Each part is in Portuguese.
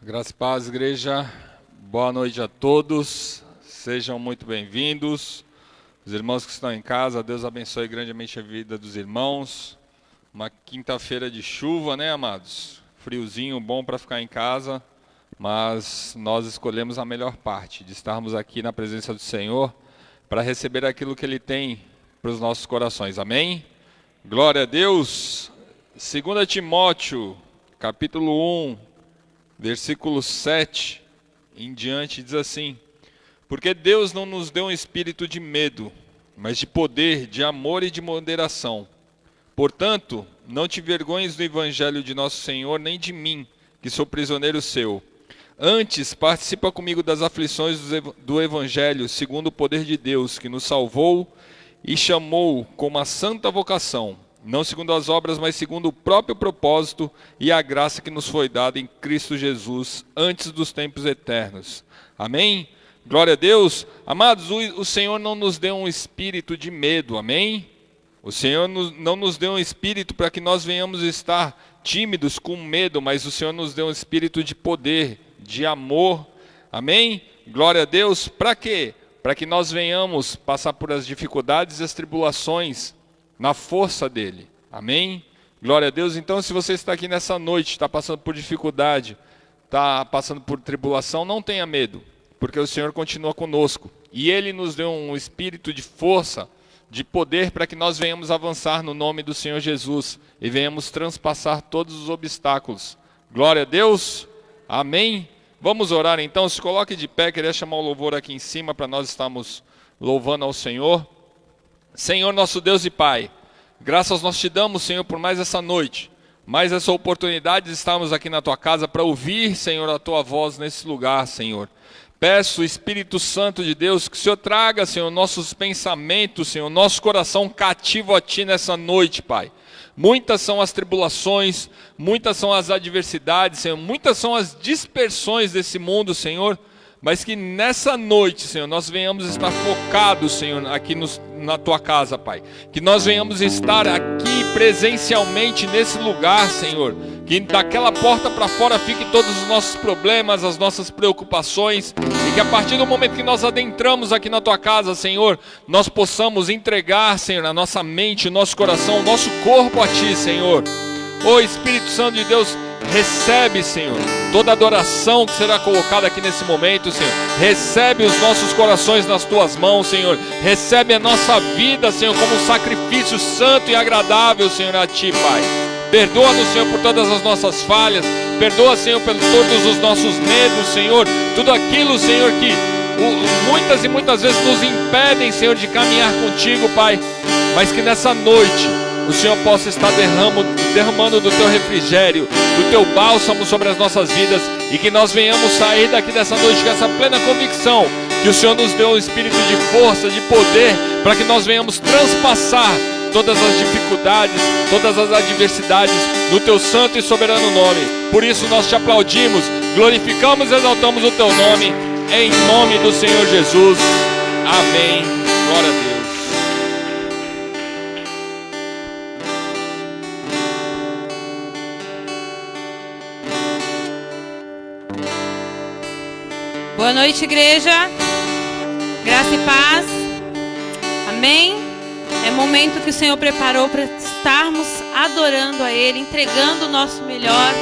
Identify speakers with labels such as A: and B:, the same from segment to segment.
A: Graça e paz, igreja. Boa noite a todos. Sejam muito bem-vindos. Os irmãos que estão em casa, Deus abençoe grandemente a vida dos irmãos. Uma quinta-feira de chuva, né, amados? Friozinho, bom para ficar em casa, mas nós escolhemos a melhor parte, de estarmos aqui na presença do Senhor para receber aquilo que Ele tem para os nossos corações. Amém? Glória a Deus. 2 Timóteo, capítulo 1, versículo 7 em diante, diz assim: porque Deus não nos deu um espírito de medo, mas de poder, de amor e de moderação. Portanto, não te envergonhes do evangelho de nosso Senhor, nem de mim, que sou prisioneiro seu. Antes, participa comigo das aflições do evangelho, segundo o poder de Deus, que nos salvou e chamou com uma santa vocação, não segundo as obras, mas segundo o próprio propósito e a graça que nos foi dada em Cristo Jesus, antes dos tempos eternos. Amém? Glória a Deus. Amados, o Senhor não nos deu um espírito de medo, amém? O Senhor não nos deu um espírito para que nós venhamos estar tímidos, com medo, mas o Senhor nos deu um espírito de poder, de amor, amém? Glória a Deus. Para quê? Para que nós venhamos passar por as dificuldades e as tribulações na força dele, amém? Glória a Deus. Então, se você está aqui nessa noite, está passando por dificuldade, está passando por tribulação, não tenha medo, porque o Senhor continua conosco, e Ele nos deu um espírito de força, de poder, para que nós venhamos avançar no nome do Senhor Jesus, e venhamos transpassar todos os obstáculos. Glória a Deus, amém? Vamos orar então, se coloque de pé, queria chamar o louvor aqui em cima, para nós estarmos louvando ao Senhor. Senhor nosso Deus e Pai, graças nós te damos, Senhor, por mais essa noite, mais essa oportunidade de estarmos aqui na Tua casa para ouvir, Senhor, a Tua voz nesse lugar, Senhor. Peço, Espírito Santo de Deus, que o Senhor traga, Senhor, nossos pensamentos, Senhor, nosso coração cativo a Ti nessa noite, Pai. Muitas são as tribulações, muitas são as adversidades, Senhor, muitas são as dispersões desse mundo, Senhor, mas que nessa noite, Senhor, nós venhamos estar focados, Senhor, aqui na Tua casa, Pai. Que nós venhamos estar aqui presencialmente nesse lugar, Senhor. Que daquela porta para fora fique todos os nossos problemas, as nossas preocupações. E que a partir do momento que nós adentramos aqui na Tua casa, Senhor, nós possamos entregar, Senhor, a nossa mente, o nosso coração, o nosso corpo a Ti, Senhor. Ô Espírito Santo de Deus, recebe, Senhor, toda adoração que será colocada aqui nesse momento, Senhor. Recebe os nossos corações nas Tuas mãos, Senhor. Recebe a nossa vida, Senhor, como um sacrifício santo e agradável, Senhor, a Ti, Pai. Perdoa-nos, Senhor, por todas as nossas falhas. Perdoa, Senhor, por todos os nossos medos, Senhor. Tudo aquilo, Senhor, que muitas e muitas vezes nos impedem, Senhor, de caminhar contigo, Pai. Mas que nessa noite o Senhor possa estar derramando do Teu refrigério, do Teu bálsamo sobre as nossas vidas, e que nós venhamos sair daqui dessa noite com essa plena convicção que o Senhor nos deu um espírito de força, de poder, para que nós venhamos transpassar todas as dificuldades, todas as adversidades, no Teu santo e soberano nome. Por isso nós Te aplaudimos, glorificamos e exaltamos o Teu nome, em nome do Senhor Jesus. Amém. Glória a Deus.
B: Boa noite, igreja. Graça e paz. Amém. É momento que o Senhor preparou para estarmos adorando a Ele, entregando o nosso melhor,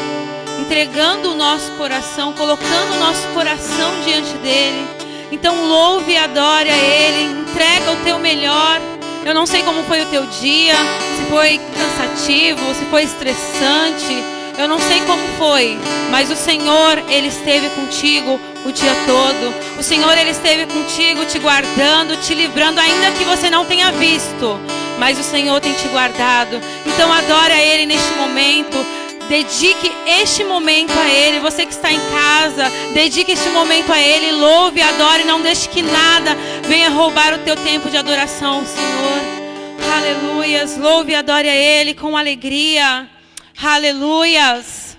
B: entregando o nosso coração, colocando o nosso coração diante dEle. Então louve e adore a Ele, entrega o teu melhor. Eu não sei como foi o teu dia, se foi cansativo, se foi estressante, eu não sei como foi, mas o Senhor, Ele esteve contigo o dia todo. O Senhor, Ele esteve contigo, te guardando, te livrando, ainda que você não tenha visto, mas o Senhor tem te guardado. Então adore a Ele neste momento. Dedique este momento a Ele. Você que está em casa, dedique este momento a Ele. Louve, adore, não deixe que nada venha roubar o teu tempo de adoração ao Senhor. Aleluias. Louve e adore a Ele com alegria. Aleluias.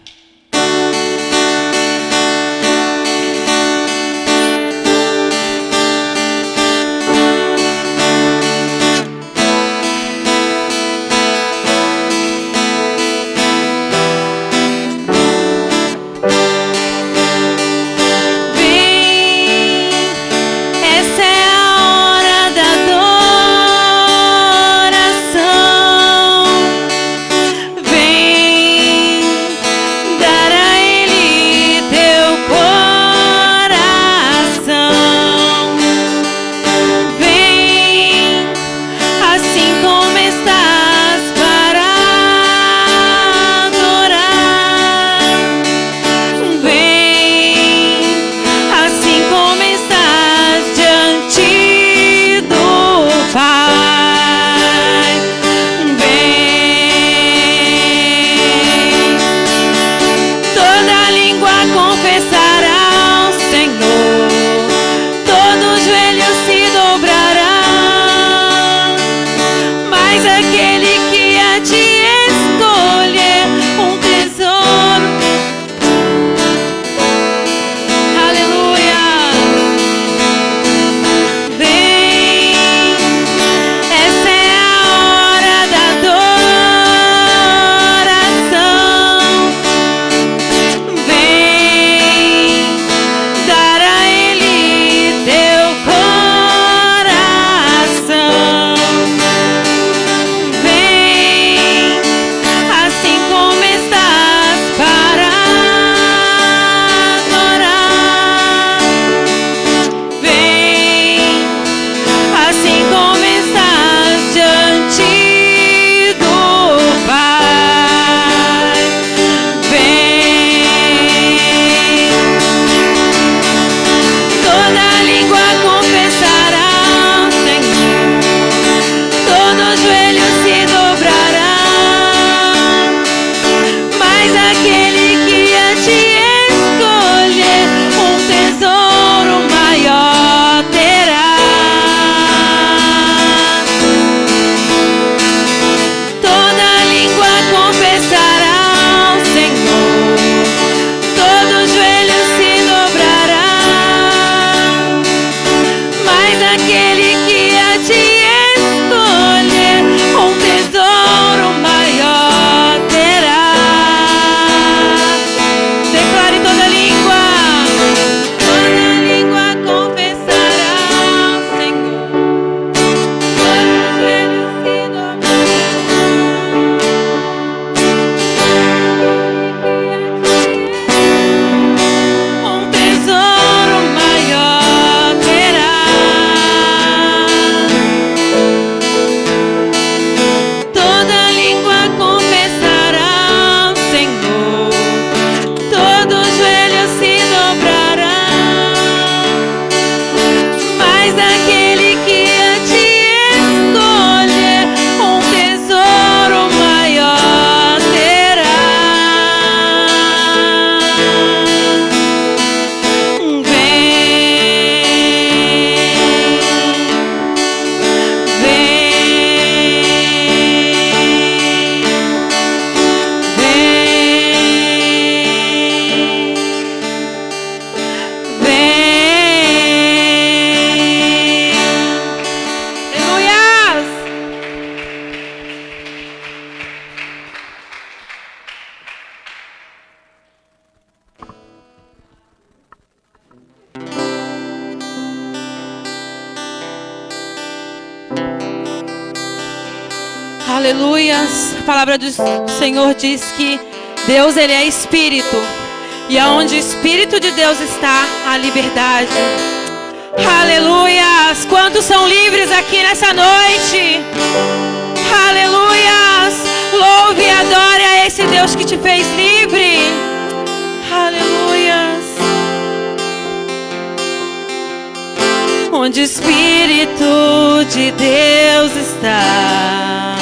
B: aquele que a te escolher, um tesouro maior terá. Toda língua confessará ao Senhor, todo joelho se dobrará. Mas aquele que a te escolher, um tesouro maior terá. Declare toda língua confessará ao Senhor, todos eles se dobrarão. Um tesouro maior terá. Toda língua confessará ao Senhor, todo joelho se dobrará. Mas aquele que a te escolher, um tesouro maior terá. Aleluias! Aleluias. A palavra do Senhor diz que Deus, Ele é Espírito. E aonde o Espírito de Deus está, há liberdade. Aleluias. Quantos são livres aqui nessa noite? Aleluias. Louve e adore a esse Deus que te fez livre. Aleluias. Onde o Espírito de Deus está,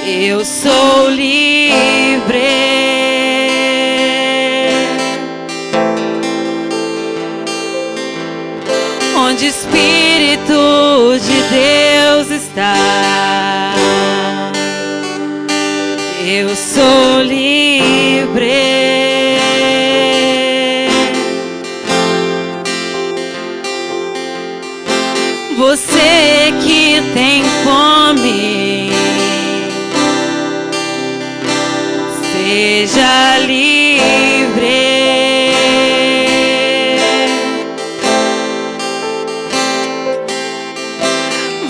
B: eu sou livre. Onde o Espírito de Deus está, eu sou livre. Você que tem fome, seja livre.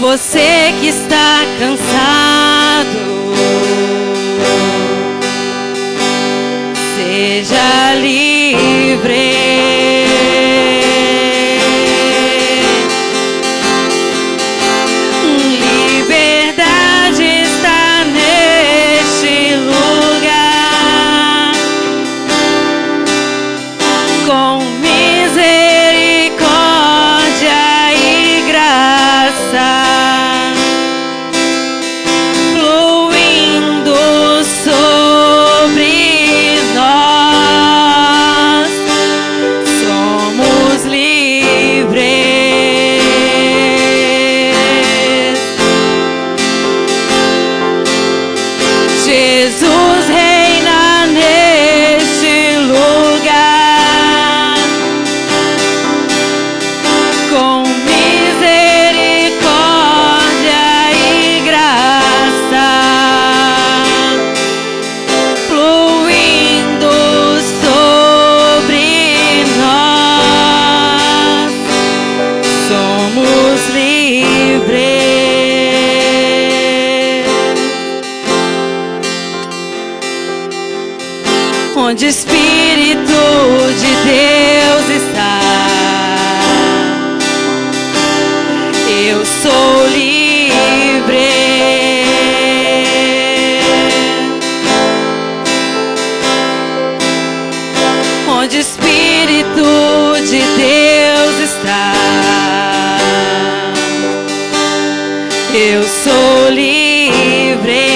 B: Você que está cansado, seja livre. Liberdade está neste lugar, com misericórdia e graça, fluindo sobre nós. Somos livres. Jesus reina neste lugar, com misericórdia e graça, fluindo sobre nós. Somos livres. Onde o Espírito de Deus está, eu sou livre. Onde o Espírito de Deus está, eu sou livre.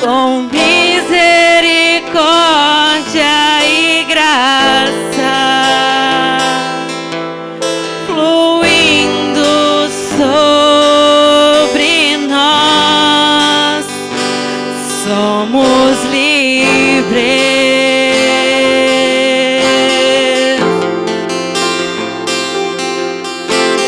B: com misericórdia e graça, fluindo sobre nós, somos livres.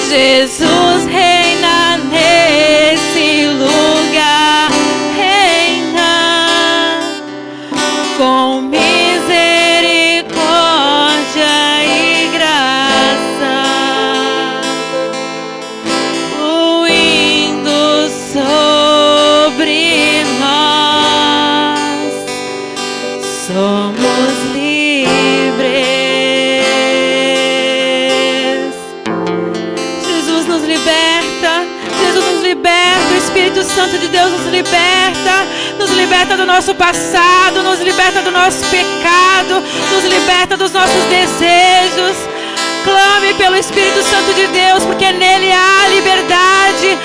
B: Jesus reina nesse lugar, reina com misericórdia e graça, fluindo sobre nós, somos livres. Jesus nos liberta, o Espírito Santo de Deus nos liberta do nosso passado, nos liberta do nosso pecado, nos liberta dos nossos desejos. Clame pelo Espírito Santo de Deus, porque nele há liberdade,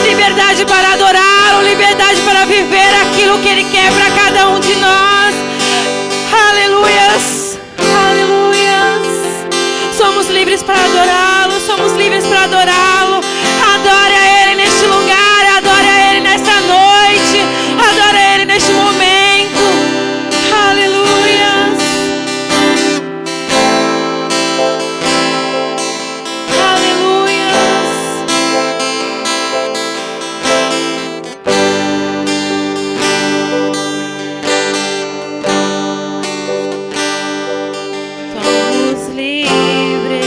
B: liberdade para adorá-lo, liberdade para viver aquilo que ele quer para cada um de nós. Aleluias, aleluias. Somos livres para adorá-lo, somos livres para adorá-lo. Adore a ele neste lugar, adore a ele nesta noite, adore a ele neste momento. Aleluias, aleluias. Somos livres.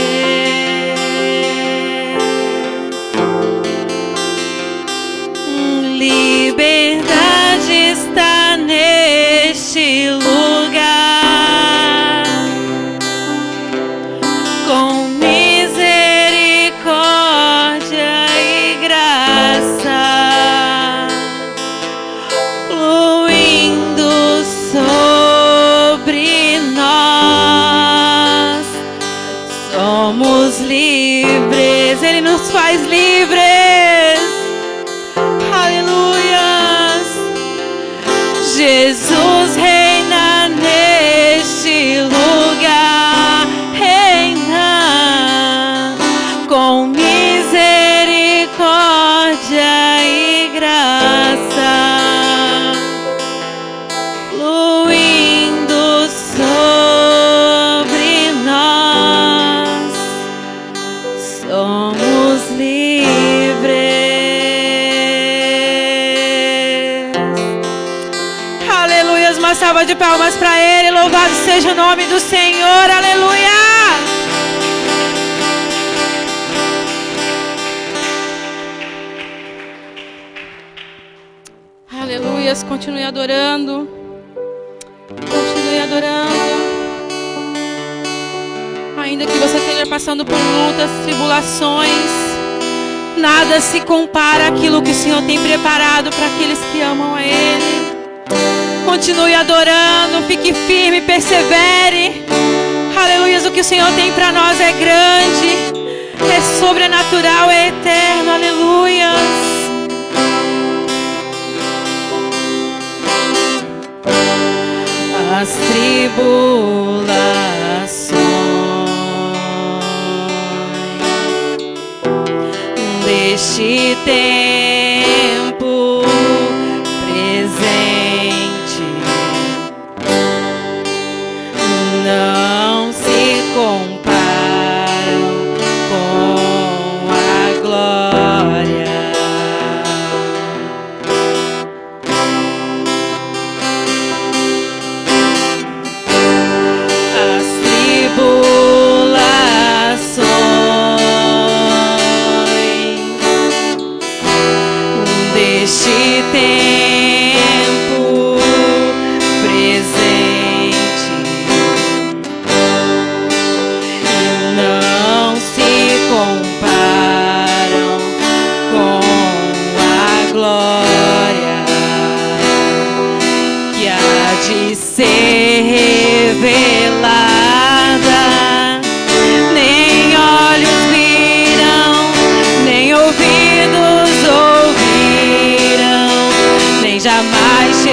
B: Liberdade está neste lugar, com misericórdia e graça, fluindo sobre nós, somos livres. Ele nos faz livres. Aleluias. Jesus reina neste lugar, reina com misericórdia e graça, fluindo sobre nós, somos livres. Aleluias, uma salva de palmas para ele. Louvado seja o nome do Senhor. Aleluia. Aleluias, continue adorando. Continue adorando. Ainda que você esteja passando por lutas, tribulações, nada se compara àquilo que o Senhor tem preparado para aqueles que amam a Ele. Continue adorando, fique firme, persevere. Aleluia, o que o Senhor tem para nós é grande, é sobrenatural, é eterno. Aleluia. As tribulações deste tempo presente não se comparam com a glória. As tribulações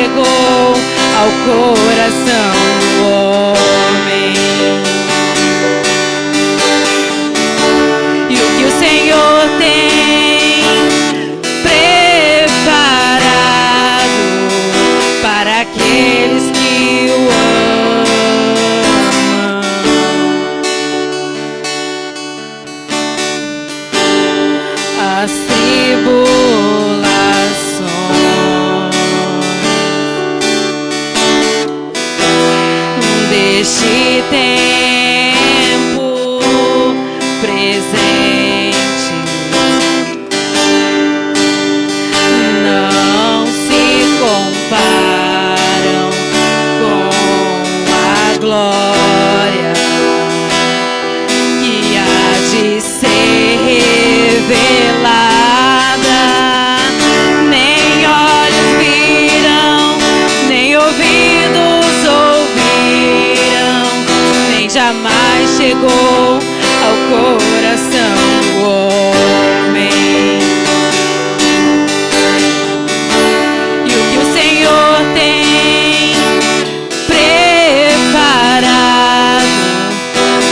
B: chegou ao coração do homem. E o que o Senhor tem preparado para aqueles que o amam. As tribulações deste tempo presente não se comparam com a glória que há de ser revelada. Nem olhos viram, nem ouvidos ouviram, nem jamais chegou ao coração do homem. E o que o Senhor tem preparado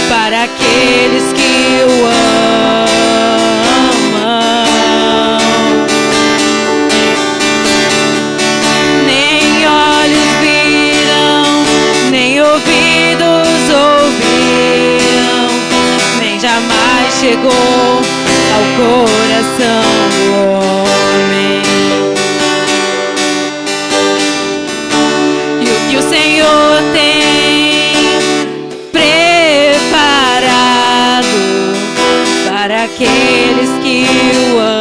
B: para aqueles que o amam. Nem olhos viram, nem ouvidos ouviram, nem jamais chegou ao coração do homem. E o que o Senhor tem preparado para aqueles que o amam.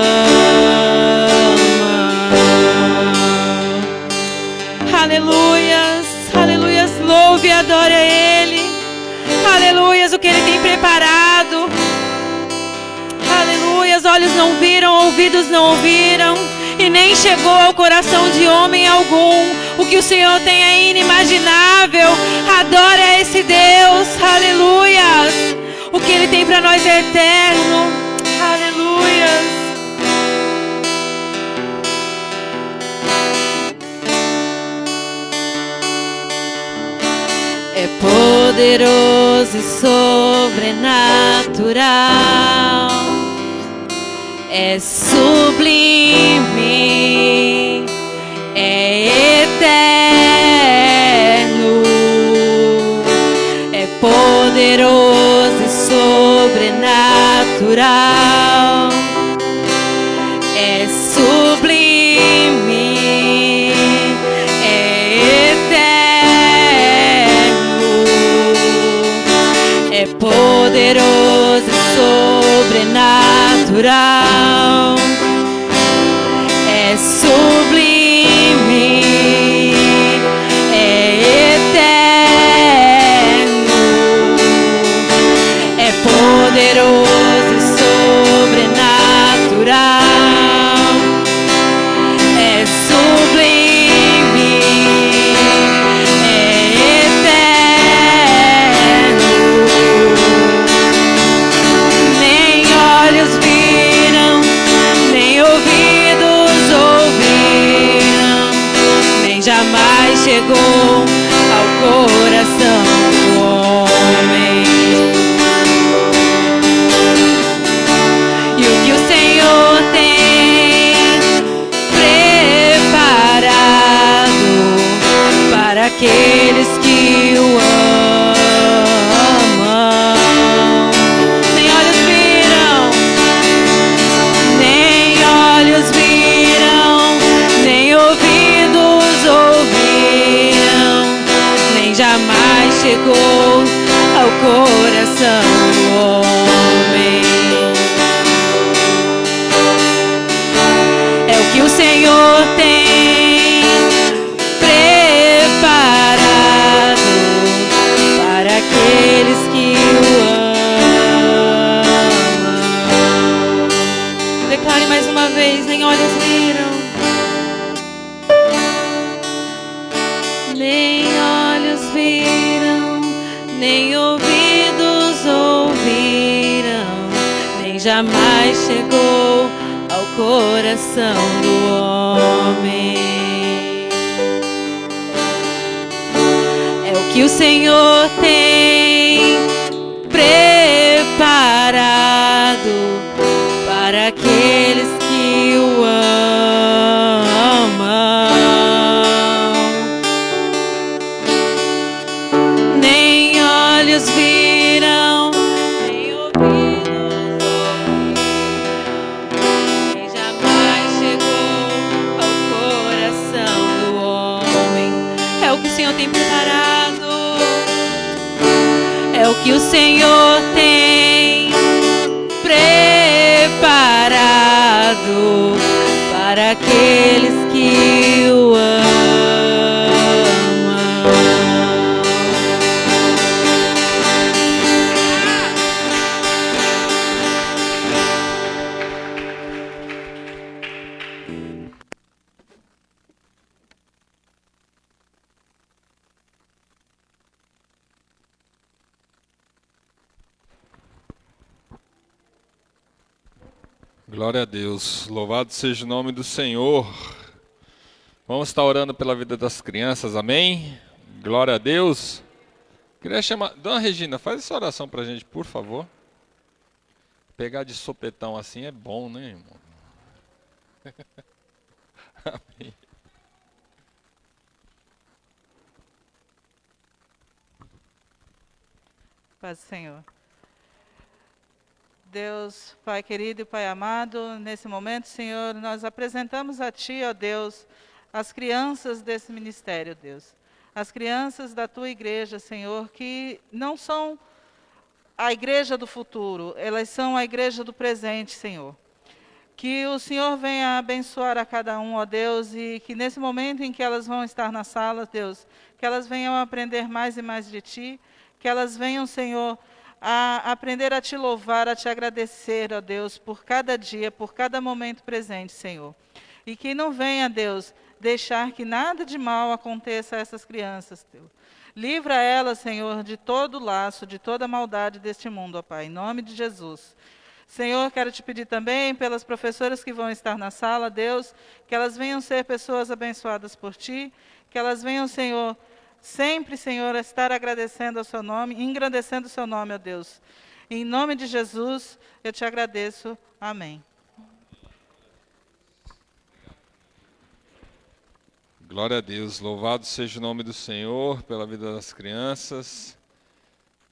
B: Aleluias, aleluias, louve e adore a Ele. Aleluias, o que Ele tem preparado. Aleluias, olhos não viram, ouvidos não ouviram, e nem chegou ao coração de homem algum. O que o Senhor tem é inimaginável. Adore a esse Deus. Aleluias. O que Ele tem para nós é eterno. Aleluias. É poderoso e sobrenatural, é sublime, é eterno, é poderoso e sobrenatural, é sublime, é eterno, é poderoso e sobrenatural, é sublime, é eterno, é poderoso e sobrenatural, é sublime, é eterno. Nem olhos viram, nem ouvidos ouviram, nem jamais chegou ao coração do homem. E o que o Senhor tem preparado para aqueles que o amam. Nem olhos viram, nem olhos viram, nem ouvidos ouviram, nem jamais chegou ao coração do homem. É o que o Senhor tem preparado para aqueles que o amam. Declare mais uma vez: nem olhos viram, nem olhos viram, nem ouvidos ouviram, nem jamais chegou ao coração do homem. que o Senhor tem preparado para aqueles que o amam. Nem olhos viram, nem ouvidos ouviram, nem jamais chegou ao coração do homem. É o que o Senhor tem preparado, é o que o Senhor tem preparado para aqueles que o amam.
A: Glória a Deus, louvado seja o nome do Senhor. Vamos estar orando pela vida das crianças, amém? Glória a Deus. Queria chamar, Dona Regina, faz essa oração para a gente, por favor. Pegar de sopetão assim é bom, né, irmão? Amém.
C: Paz do Senhor. Deus, Pai querido e Pai amado, nesse momento, Senhor, nós apresentamos a Ti, ó Deus, as crianças desse ministério, Deus. As crianças da Tua igreja, Senhor, que não são a igreja do futuro, elas são a igreja do presente, Senhor. Que o Senhor venha abençoar a cada um, ó Deus, e que nesse momento em que elas vão estar na sala, Deus, que elas venham aprender mais e mais de Ti, que elas venham, Senhor, a aprender a Te louvar, a Te agradecer, ó Deus, por cada dia, por cada momento presente, Senhor. E que não venha, Deus, deixar que nada de mal aconteça a essas crianças, Deus. Livra elas, Senhor, de todo laço, de toda maldade deste mundo, ó Pai, em nome de Jesus. Senhor, quero te pedir também pelas professoras que vão estar na sala, Deus, que elas venham ser pessoas abençoadas por Ti, que elas venham, Senhor, sempre, Senhor, estar agradecendo ao Seu nome, engrandecendo o Seu nome, ó Deus. Em nome de Jesus, eu te agradeço. Amém.
A: Glória a Deus, louvado seja o nome do Senhor pela vida das crianças.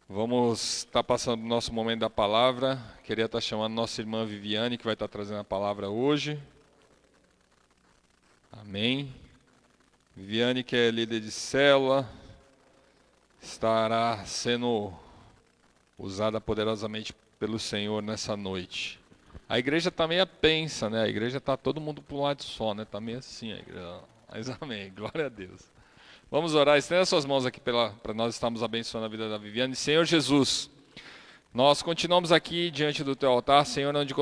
A: Vamos estar passando o nosso momento da palavra. Queria estar chamando nossa irmã Viviane, que vai estar trazendo a palavra hoje. Amém. Viviane, que é líder de célula, estará sendo usada poderosamente pelo Senhor nessa noite. A igreja está meio pensa, né? A igreja está todo mundo para um lado só, né? Está meio assim a igreja. Mas amém, glória a Deus. Vamos orar, estenda suas mãos aqui para nós estarmos abençoando a vida da Viviane. Senhor Jesus, nós continuamos aqui diante do Teu altar, Senhor, onde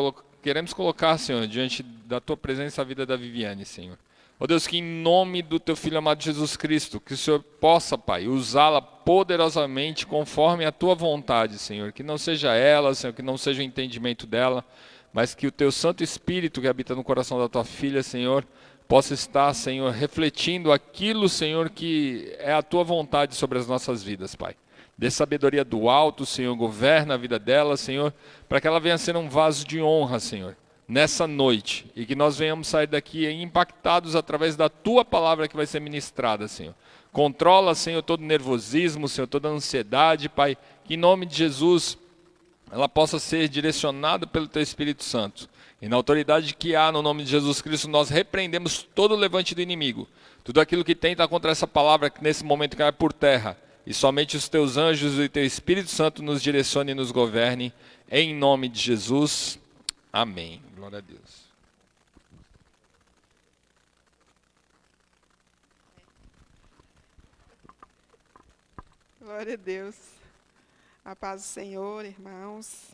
A: queremos colocar, Senhor, diante da Tua presença a vida da Viviane, Senhor. Ó Deus, que em nome do Teu Filho amado Jesus Cristo, que o Senhor possa, Pai, usá-la poderosamente conforme a Tua vontade, Senhor. Que não seja ela, Senhor, que não seja o entendimento dela, mas que o Teu Santo Espírito que habita no coração da Tua filha, Senhor, possa estar, Senhor, refletindo aquilo, Senhor, que é a Tua vontade sobre as nossas vidas, Pai. Dê sabedoria do alto, Senhor, governa a vida dela, Senhor, para que ela venha ser um vaso de honra, Senhor, nessa noite, e que nós venhamos sair daqui impactados através da Tua palavra que vai ser ministrada, Senhor. Controla, Senhor, todo nervosismo, Senhor, toda ansiedade, Pai, que em nome de Jesus ela possa ser direcionada pelo Teu Espírito Santo. E na autoridade que há no nome de Jesus Cristo, nós repreendemos todo o levante do inimigo. Tudo aquilo que tenta contra essa palavra, que nesse momento cai por terra. E somente os Teus anjos e o Teu Espírito Santo nos direcione e nos governe. Em nome de Jesus. Amém. Glória a Deus.
D: Glória a Deus. A paz do Senhor, irmãos.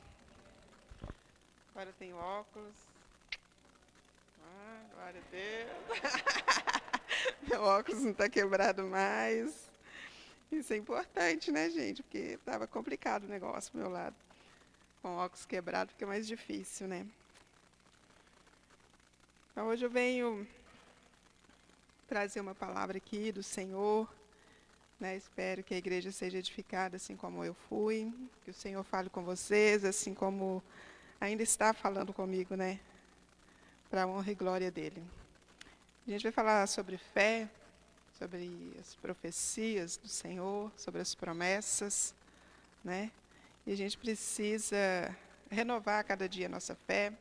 D: Agora eu tenho óculos. Glória a Deus. Meu óculos não está quebrado mais. Isso é importante, né, gente? Porque estava complicado o negócio do meu lado. Com óculos quebrado fica mais difícil, né? Então, hoje eu venho trazer uma palavra aqui do Senhor né? Espero que a igreja seja edificada assim como eu fui, que o Senhor fale com vocês, assim como ainda está falando comigo, né? Para a honra e glória dele. A gente vai falar sobre fé, sobre as profecias do Senhor, sobre as promessas, né? E a gente precisa renovar a cada dia a nossa fé,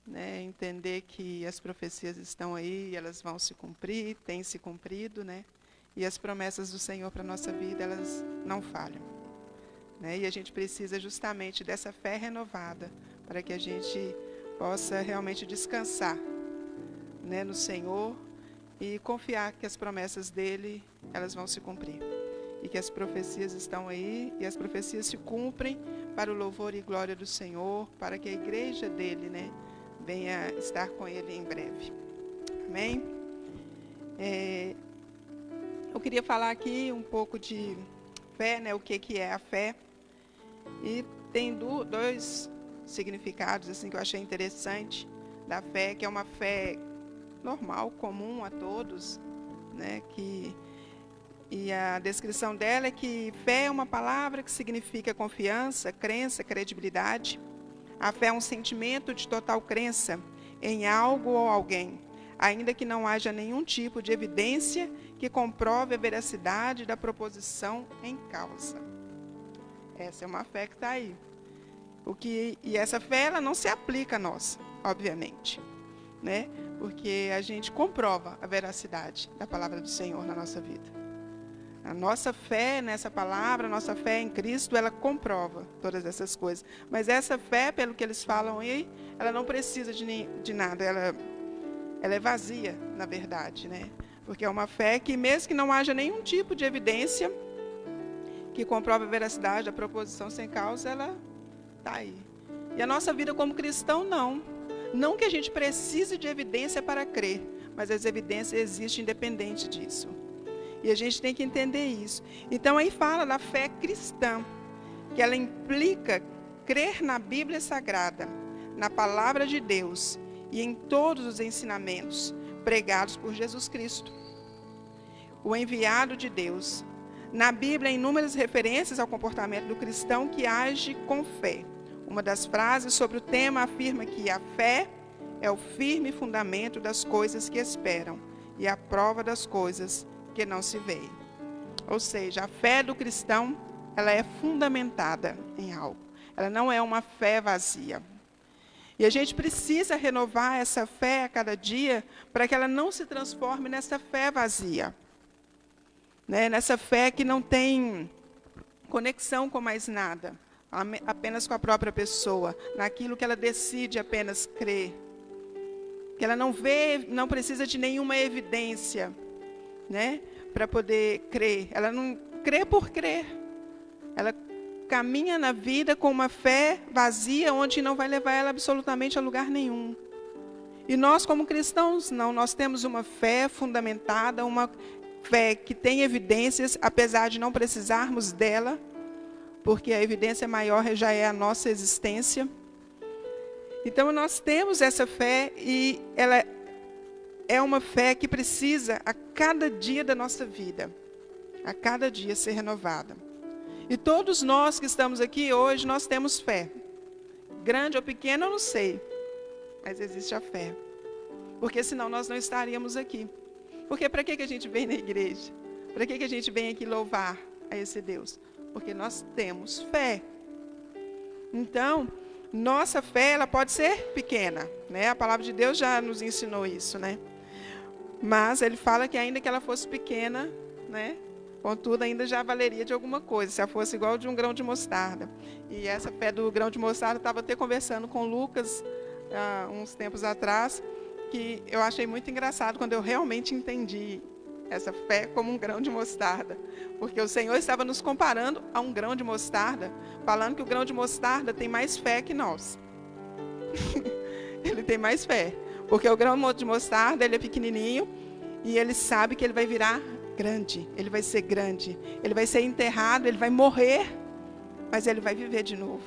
D: né? Entender que as profecias estão aí, elas vão se cumprir, têm se cumprido, né? E as promessas do Senhor para a nossa vida, elas não falham, né? E a gente precisa justamente dessa fé renovada, para que a gente possa realmente descansar, né, no Senhor e confiar que as promessas dele, elas vão se cumprir. E que as profecias estão aí, e as profecias se cumprem para o louvor e glória do Senhor, para que a igreja dele, né, venha estar com ele em breve. Amém? Eu queria falar aqui um pouco de fé, né, o que é a fé. E tem dois significados assim, que eu achei interessante da fé, que é uma fé normal, comum a todos, né, e a descrição dela é que fé é uma palavra que significa confiança, crença, credibilidade. A fé é um sentimento de total crença em algo ou alguém, ainda que não haja nenhum tipo de evidência que comprove a veracidade da proposição em causa. Essa é uma fé que está aí. E essa fé, ela não se aplica a nós, obviamente, né? Porque a gente comprova a veracidade da palavra do Senhor na nossa vida. A nossa fé nessa palavra, a nossa fé em Cristo, ela comprova todas essas coisas. Mas essa fé, pelo que eles falam aí, ela não precisa de nada, ela é vazia, na verdade, né? Porque é uma fé que, mesmo que não haja nenhum tipo de evidência que comprove a veracidade da proposição sem causa, ela está aí. E a nossa vida como cristão, não. Não que a gente precise de evidência para crer, mas as evidências existem independente disso. E a gente tem que entender isso. Então, aí fala da fé cristã, que ela implica crer na Bíblia Sagrada, na Palavra de Deus e em todos os ensinamentos pregados por Jesus Cristo, o enviado de Deus. Na Bíblia, há inúmeras referências ao comportamento do cristão que age com fé. Uma das frases sobre o tema afirma que a fé é o firme fundamento das coisas que esperam e a prova das coisas que não se veem. Ou seja, a fé do cristão, ela é fundamentada em algo. Ela não é uma fé vazia. E a gente precisa renovar essa fé a cada dia para que ela não se transforme nessa fé vazia, né? Nessa fé que não tem conexão com mais nada, apenas com a própria pessoa, naquilo que ela decide apenas crer, que ela não precisa de nenhuma evidência, né, para poder crer. Ela não crê por crer, ela caminha na vida com uma fé vazia, onde não vai levar ela absolutamente a lugar nenhum. E nós, como cristãos, não, nós temos uma fé fundamentada, uma fé que tem evidências, apesar de não precisarmos dela, porque a evidência maior já é a nossa existência. Então, nós temos essa fé e ela é uma fé que precisa, a cada dia da nossa vida, a cada dia ser renovada. E todos nós que estamos aqui hoje, nós temos fé. Grande ou pequena, eu não sei, mas existe a fé. Porque senão nós não estaríamos aqui. Porque para que a gente vem na igreja? Para que a gente vem aqui louvar a esse Deus? Porque nós temos fé. Então, nossa fé, ela pode ser pequena, né? A palavra de Deus já nos ensinou isso, né? Mas ele fala que ainda que ela fosse pequena, né? Contudo, ainda já valeria de alguma coisa, se ela fosse igual de um grão de mostarda. E essa fé do grão de mostarda, estava até conversando com o Lucas, há uns tempos atrás, que eu achei muito engraçado quando eu realmente entendi essa fé como um grão de mostarda. Porque o Senhor estava nos comparando a um grão de mostarda, falando que o grão de mostarda tem mais fé que nós. Ele tem mais fé. Porque o grão de mostarda, ele é pequenininho e ele sabe que ele vai virar grande. Ele vai ser grande. Ele vai ser enterrado, ele vai morrer, mas ele vai viver de novo.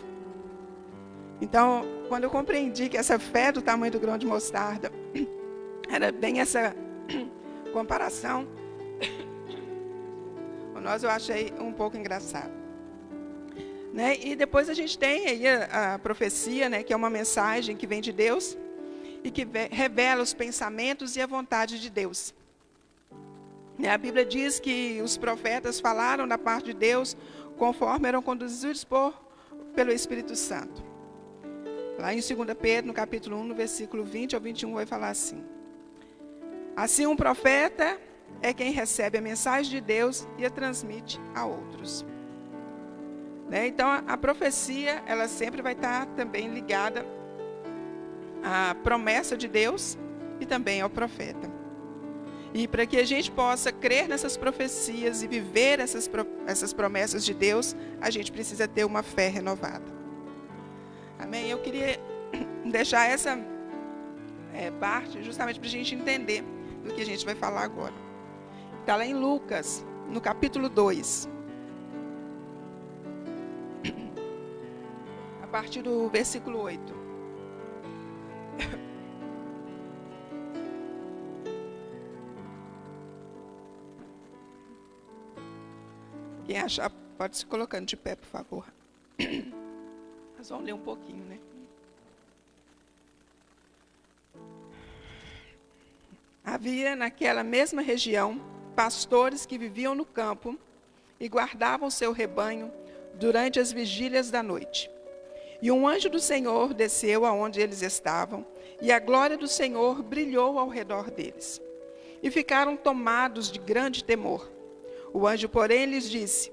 D: Então, quando eu compreendi que essa fé do tamanho do grão de mostarda era bem essa comparação, nós eu achei um pouco engraçado. Né? E depois a gente tem aí a profecia, né, que é uma mensagem que vem de Deus e que revela os pensamentos e a vontade de Deus. A Bíblia diz que os profetas falaram da parte de Deus conforme eram conduzidos pelo Espírito Santo. Lá em 2 Pedro, no capítulo 1, no versículo 20 ao 21, vai falar assim: assim um profeta é quem recebe a mensagem de Deus e a transmite a outros. Né? Então, a profecia, ela sempre vai estar também ligada à promessa de Deus e também ao profeta. E para que a gente possa crer nessas profecias e viver essas promessas de Deus, a gente precisa ter uma fé renovada. Amém? Eu queria deixar essa parte justamente para a gente entender do que a gente vai falar agora. Está lá em Lucas, no capítulo 2. A partir do versículo 8. Quem achar, pode se colocando de pé, por favor. Nós vamos ler um pouquinho, né? Havia naquela mesma região pastores que viviam no campo e guardavam seu rebanho durante as vigílias da noite. E um anjo do Senhor desceu aonde eles estavam, e a glória do Senhor brilhou ao redor deles. E ficaram tomados de grande temor. O anjo, porém, lhes disse: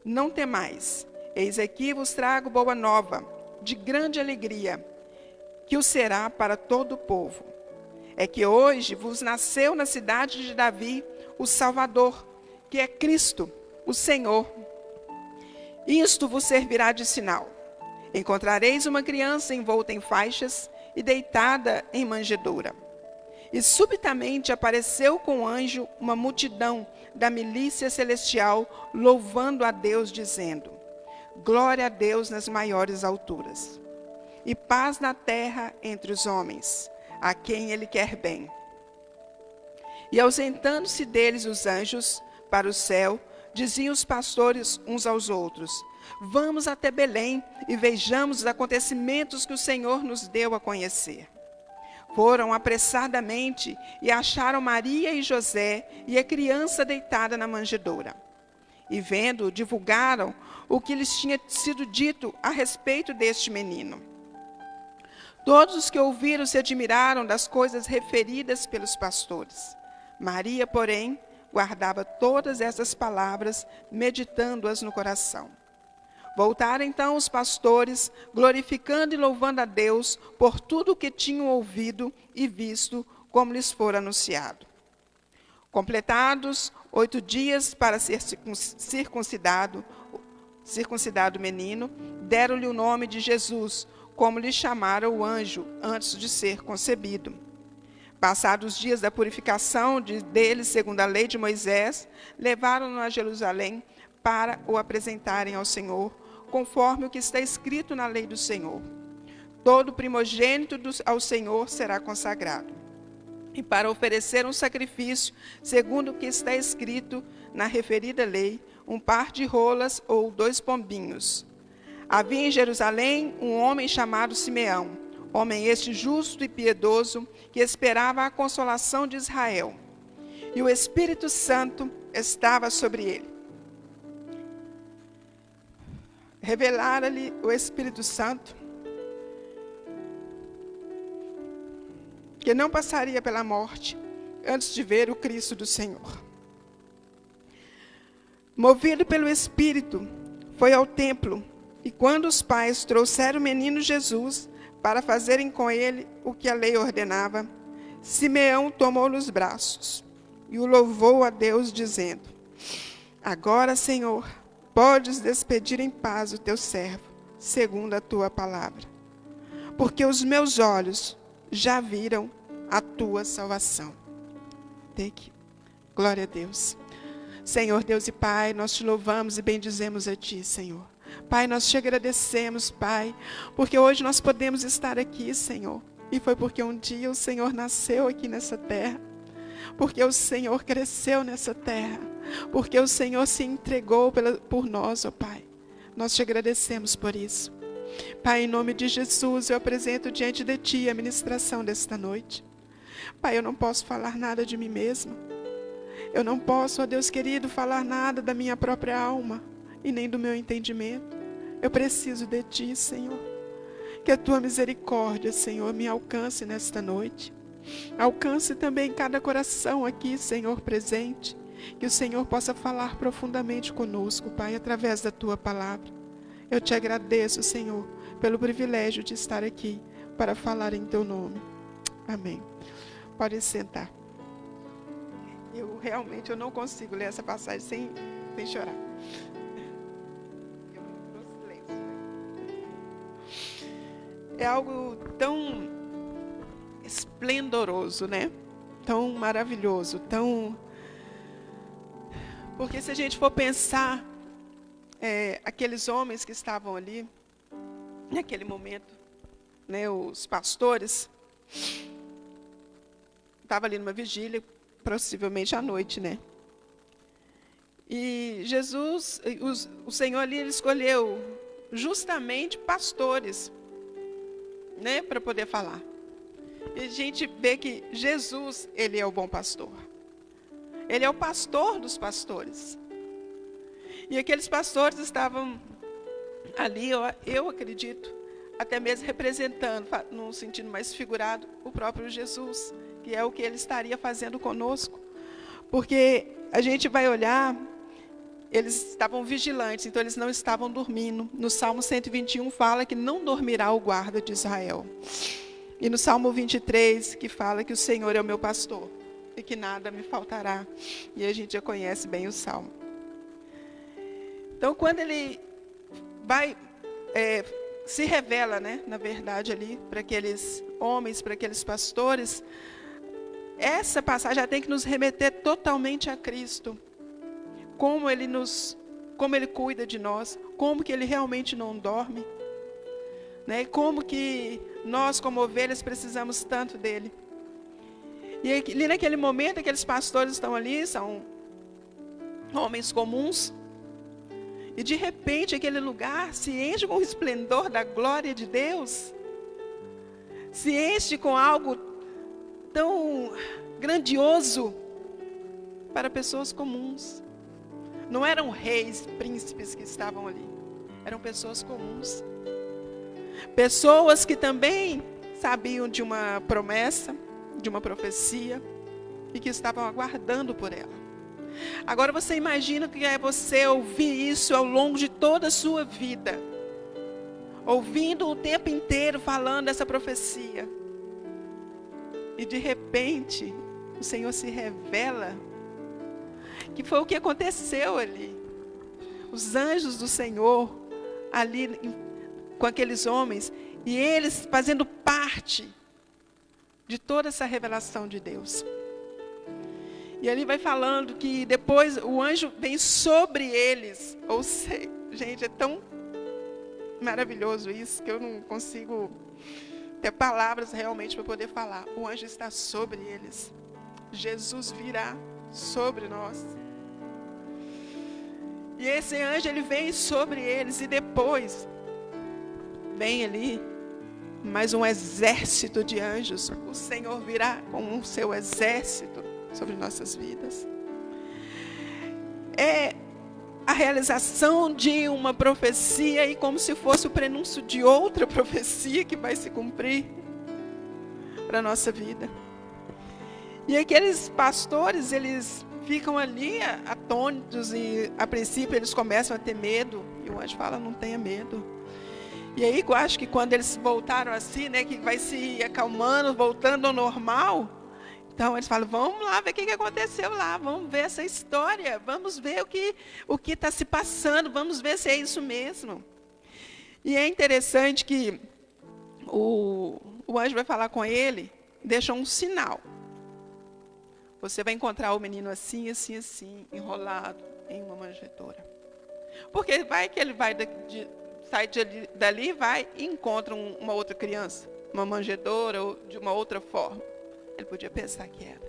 D: não temais, eis aqui vos trago boa nova, de grande alegria, que o será para todo o povo. É que hoje vos nasceu na cidade de Davi o Salvador, que é Cristo, o Senhor. Isto vos servirá de sinal. Encontrareis uma criança envolta em faixas e deitada em manjedoura. E subitamente apareceu com o anjo uma multidão da milícia celestial, louvando a Deus, dizendo: glória a Deus nas maiores alturas, e paz na terra entre os homens, a quem Ele quer bem. E ausentando-se deles os anjos para o céu, diziam os pastores uns aos outros: vamos até Belém e vejamos os acontecimentos que o Senhor nos deu a conhecer. Foram apressadamente e acharam Maria e José e a criança deitada na manjedoura. E vendo, divulgaram o que lhes tinha sido dito a respeito deste menino. Todos os que ouviram se admiraram das coisas referidas pelos pastores. Maria, porém, guardava todas essas palavras, meditando-as no coração. Voltaram então os pastores, glorificando e louvando a Deus por tudo o que tinham ouvido e visto, como lhes fora anunciado. Completados 8 dias para ser circuncidado o menino, deram-lhe o nome de Jesus, como lhe chamara o anjo antes de ser concebido. Passados os dias da purificação dele, segundo a lei de Moisés, levaram-no a Jerusalém para o apresentarem ao Senhor, conforme o que está escrito na lei do Senhor. Todo primogênito ao Senhor será consagrado. E para oferecer um sacrifício, segundo o que está escrito na referida lei, um par de rolas ou 2 pombinhos. Havia em Jerusalém um homem chamado Simeão, homem este justo e piedoso, que esperava a consolação de Israel. E o Espírito Santo estava sobre ele. Revelara-lhe o Espírito Santo que não passaria pela morte antes de ver o Cristo do Senhor. Movido pelo Espírito, foi ao templo, e quando os pais trouxeram o menino Jesus para fazerem com ele o que a lei ordenava, Simeão tomou nos braços e o louvou a Deus, dizendo: agora, Senhor, podes despedir em paz o teu servo, segundo a tua palavra, porque os meus olhos já viram a tua salvação. Glória a Deus. Senhor Deus e Pai, nós te louvamos e bendizemos a ti, Senhor. Pai, nós te agradecemos, Pai, porque hoje nós podemos estar aqui, Senhor. E foi porque um dia o Senhor nasceu aqui nessa terra. porque o Senhor cresceu nessa terra, porque o Senhor se entregou por nós, ó Pai. Nós te agradecemos por isso. Pai, em nome de Jesus, eu apresento diante de Ti a ministração desta noite. Pai, eu não posso falar nada de mim mesma. Eu não posso, ó Deus querido, falar nada da minha própria alma e nem do meu entendimento. Eu preciso de Ti, Senhor. Que a Tua misericórdia, Senhor, me alcance nesta noite. Alcance também cada coração aqui, Senhor, presente. Que o Senhor possa falar profundamente conosco, Pai, através da Tua palavra. Eu te agradeço, Senhor, pelo privilégio de estar aqui para falar em Teu nome. Amém. Pode sentar. Eu realmente não consigo ler essa passagem sem chorar. É algo tão esplendoroso, né? Tão maravilhoso, tão... Porque se a gente for pensar, aqueles homens que estavam ali, naquele momento, né, os pastores, estavam ali numa vigília, possivelmente à noite, né? E Jesus, o Senhor ali, Ele escolheu justamente pastores, né, para poder falar. E a gente vê que Jesus, Ele é o bom pastor. Ele é o pastor dos pastores. E aqueles pastores estavam ali, eu acredito, até mesmo representando, num sentido mais figurado, o próprio Jesus, que é o que Ele estaria fazendo conosco. Porque a gente vai olhar, eles estavam vigilantes, então eles não estavam dormindo. No Salmo 121 fala que não dormirá o guarda de Israel. E no Salmo 23, que fala que o Senhor é o meu pastor e que nada me faltará. E a gente já conhece bem o Salmo. Então, quando ele vai, se revela, né, na verdade, ali, para aqueles homens, para aqueles pastores, essa passagem já tem que nos remeter totalmente a Cristo. Como Ele cuida de nós, como que Ele realmente não dorme, né? Como que nós, como ovelhas, precisamos tanto dEle. E ali naquele momento, aqueles pastores estão ali, são homens comuns, e de repente aquele lugar se enche com o esplendor da glória de Deus, se enche com algo tão grandioso para pessoas comuns. Não eram reis, príncipes que estavam ali. Eram pessoas comuns. Pessoas que também sabiam de uma promessa, de uma profecia, e que estavam aguardando por ela. Agora você imagina que é você ouvir isso ao longo de toda a sua vida. Ouvindo o tempo inteiro falando essa profecia. E de repente, o Senhor se revela. Que foi o que aconteceu ali. Os anjos do Senhor, ali com aqueles homens, e eles fazendo parte de toda essa revelação de Deus. E ali vai falando que depois o anjo vem sobre eles. Ou seja, gente, é tão maravilhoso isso, que eu não consigo ter palavras realmente para poder falar. O anjo está sobre eles. Jesus virá sobre nós. E esse anjo, ele vem sobre eles, e depois vem ali mais um exército de anjos. O Senhor virá com o seu exército sobre nossas vidas. É a realização de uma profecia, e como se fosse o prenúncio de outra profecia que vai se cumprir para a nossa vida. E aqueles pastores, eles ficam ali atônitos, e a princípio eles começam a ter medo, e o anjo fala, não tenha medo. E aí eu acho que quando eles voltaram assim, né, que vai se acalmando, voltando ao normal, então eles falam, vamos lá ver o que aconteceu lá, vamos ver essa história, vamos ver o que está se passando, vamos ver se é isso mesmo. E é interessante que o anjo vai falar com ele, deixa um sinal. Você vai encontrar o menino assim, assim, assim, enrolado em uma manjedoura. Porque vai que ele vai sai dali, vai e encontra uma outra criança, uma manjedoura ou de uma outra forma. Ele podia pensar que era.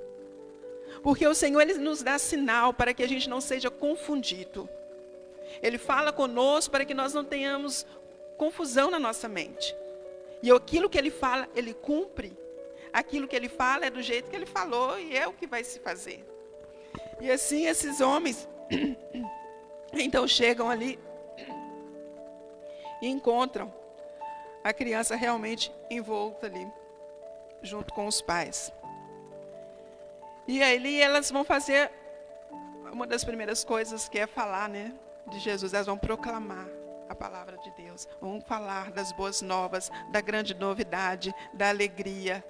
D: Porque o Senhor, Ele nos dá sinal para que a gente não seja confundido. Ele fala conosco para que nós não tenhamos confusão na nossa mente. E aquilo que Ele fala, Ele cumpre. Aquilo que Ele fala é do jeito que Ele falou e é o que vai se fazer. E assim esses homens, então chegam ali e encontram a criança realmente envolta ali, junto com os pais. E ali elas vão fazer uma das primeiras coisas que é falar, né, de Jesus. Elas vão proclamar a palavra de Deus. Vão falar das boas novas, da grande novidade, da alegria,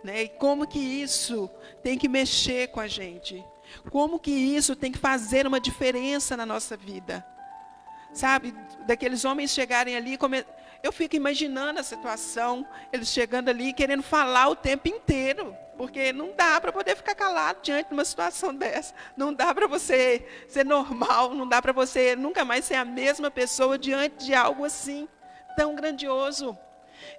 D: né? E como que isso tem que mexer com a gente. Como que isso tem que fazer uma diferença na nossa vida. Sabe, daqueles homens chegarem ali, eu fico imaginando a situação, eles chegando ali querendo falar o tempo inteiro, porque não dá para poder ficar calado diante de uma situação dessa, não dá para você ser normal, não dá para você nunca mais ser a mesma pessoa diante de algo assim, tão grandioso,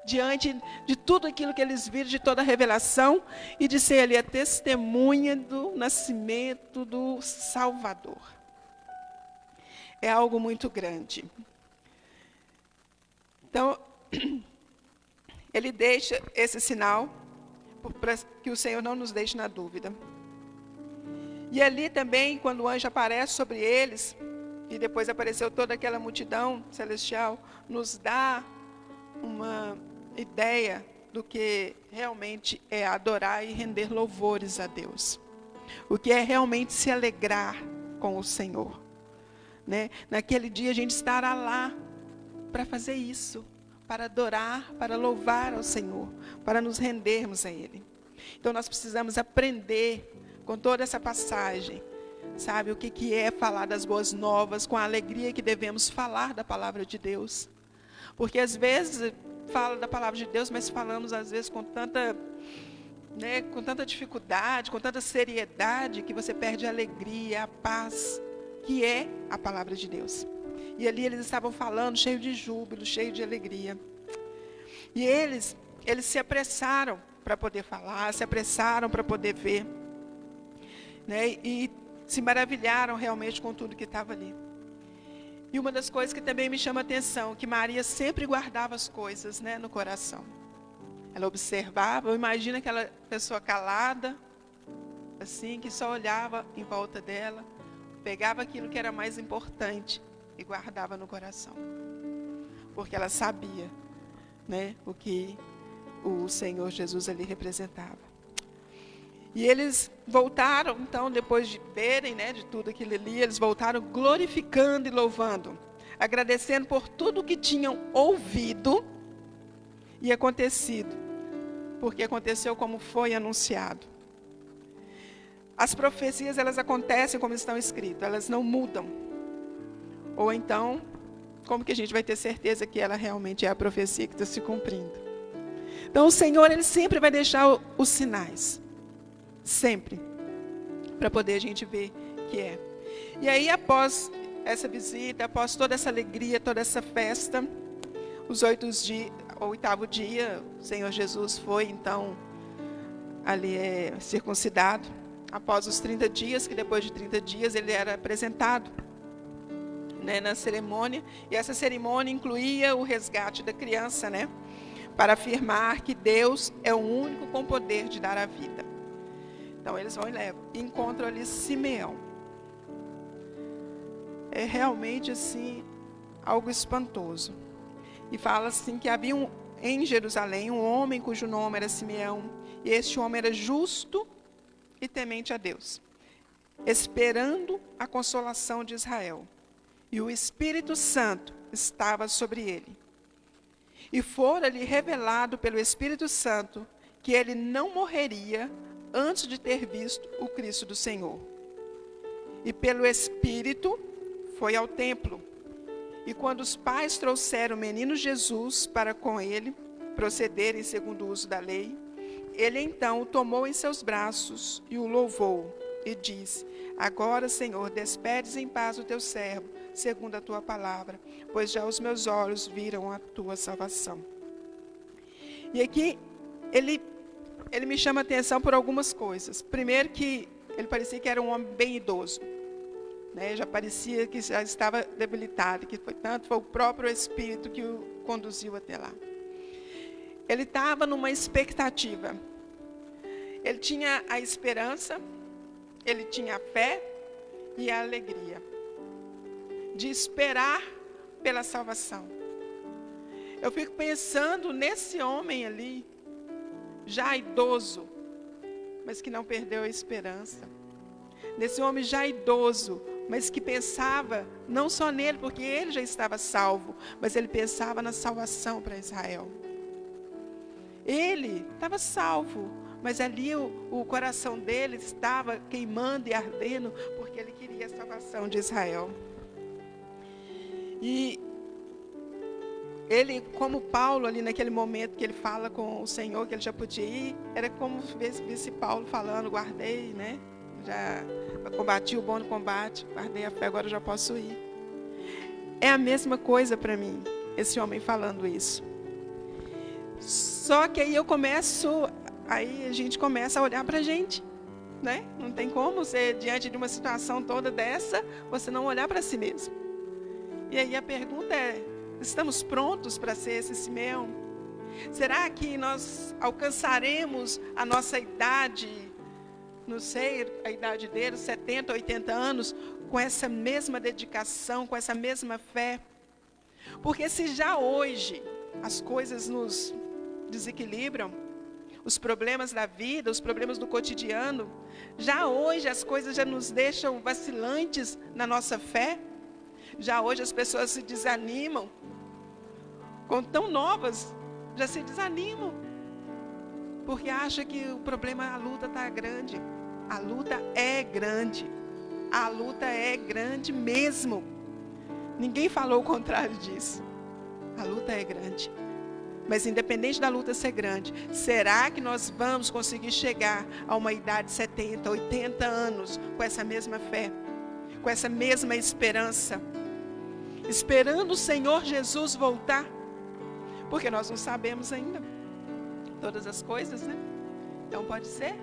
D: diante de tudo aquilo que eles viram, de toda a revelação, e de ser ali a testemunha do nascimento do Salvador. É algo muito grande. Então, ele deixa esse sinal para que o Senhor não nos deixe na dúvida. E ali também, quando o anjo aparece sobre eles, e depois apareceu toda aquela multidão celestial, nos dá uma ideia do que realmente é adorar e render louvores a Deus. O que é realmente se alegrar com o Senhor. Né? Naquele dia a gente estará lá para fazer isso, para adorar, para louvar ao Senhor, para nos rendermos a Ele. Então nós precisamos aprender com toda essa passagem, sabe, o que é falar das boas novas, com a alegria que devemos falar da palavra de Deus. Porque às vezes fala da palavra de Deus, mas falamos às vezes com tanta dificuldade, com tanta seriedade, que você perde a alegria, a paz, que é a palavra de Deus. E ali eles estavam falando, cheio de júbilo, cheio de alegria. E eles se apressaram para poder falar, se apressaram para poder ver, né? E se maravilharam realmente com tudo que estava ali. E uma das coisas que também me chama a atenção, que Maria sempre guardava as coisas, né, no coração. Ela observava, imagina aquela pessoa calada, assim, que só olhava em volta dela, pegava aquilo que era mais importante e guardava no coração. Porque ela sabia, né, o que o Senhor Jesus ali representava. E eles voltaram, então, depois de verem, né, de tudo aquilo ali, eles voltaram glorificando e louvando, agradecendo por tudo que tinham ouvido e acontecido, porque aconteceu como foi anunciado. As profecias, elas acontecem como estão escritas, elas não mudam. Ou então, como que a gente vai ter certeza que ela realmente é a profecia que está se cumprindo? Então, o Senhor, Ele sempre vai deixar os sinais. Sempre. Para poder a gente ver que é. E aí, após essa visita, após toda essa alegria, toda essa festa, os 8º dia, o Senhor Jesus foi, então, ali circuncidado. Após os 30 dias, que depois de 30 dias ele era apresentado, né, na cerimônia. E essa cerimônia incluía o resgate da criança, né, para afirmar que Deus é o único com poder de dar a vida. Então eles vão e encontram ali Simeão. É realmente assim algo espantoso. E fala assim que havia em Jerusalém um homem cujo nome era Simeão. E este homem era justo e temente a Deus, esperando a consolação de Israel. E o Espírito Santo estava sobre ele. E fora-lhe revelado pelo Espírito Santo que ele não morreria antes de ter visto o Cristo do Senhor. E pelo Espírito foi ao templo. E quando os pais trouxeram o menino Jesus para com ele procederem segundo o uso da lei, ele então o tomou em seus braços e o louvou e disse: agora, Senhor, despedes em paz o teu servo, segundo a tua palavra, pois já os meus olhos viram a tua salvação. E aqui ele me chama a atenção por algumas coisas. Primeiro que Ele parecia que era um homem bem idoso, né? Já parecia que já estava debilitado, que foi o próprio Espírito que o conduziu até lá. Ele estava numa expectativa. Ele tinha a esperança, ele tinha a fé e a alegria de esperar pela salvação. Eu fico pensando nesse homem ali, já idoso, mas que não perdeu a esperança. Nesse homem já idoso, mas que pensava não só nele, porque ele já estava salvo, mas ele pensava na salvação para Israel. Ele estava salvo, mas ali o coração dele estava queimando e ardendo, porque ele queria a salvação de Israel. E ele, como Paulo, ali naquele momento que ele fala com o Senhor, que ele já podia ir, era como visse Paulo falando, guardei, né? Já combati o bom combate, guardei a fé, agora eu já posso ir. É a mesma coisa para mim, esse homem falando isso. Só que aí a gente começa a olhar para a gente, né? Não tem como você, diante de uma situação toda dessa, você não olhar para si mesmo. E aí a pergunta é, estamos prontos para ser esse Simeão? Será que nós alcançaremos a nossa idade, não sei, a idade dele, 70, 80 anos, com essa mesma dedicação, com essa mesma fé? Porque se já hoje as coisas nos desequilibram, os problemas da vida, os problemas do cotidiano, já hoje as coisas já nos deixam vacilantes na nossa fé, já hoje as pessoas se desanimam, quando tão novas, já se desanimam, porque acham que o problema, a luta está grande. A luta é grande. A luta é grande mesmo. Ninguém falou o contrário disso. A luta é grande. Mas independente da luta ser grande, será que nós vamos conseguir chegar a uma idade de 70, 80 anos com essa mesma fé, com essa mesma esperança, esperando o Senhor Jesus voltar? Porque nós não sabemos ainda todas as coisas, né? Então pode ser.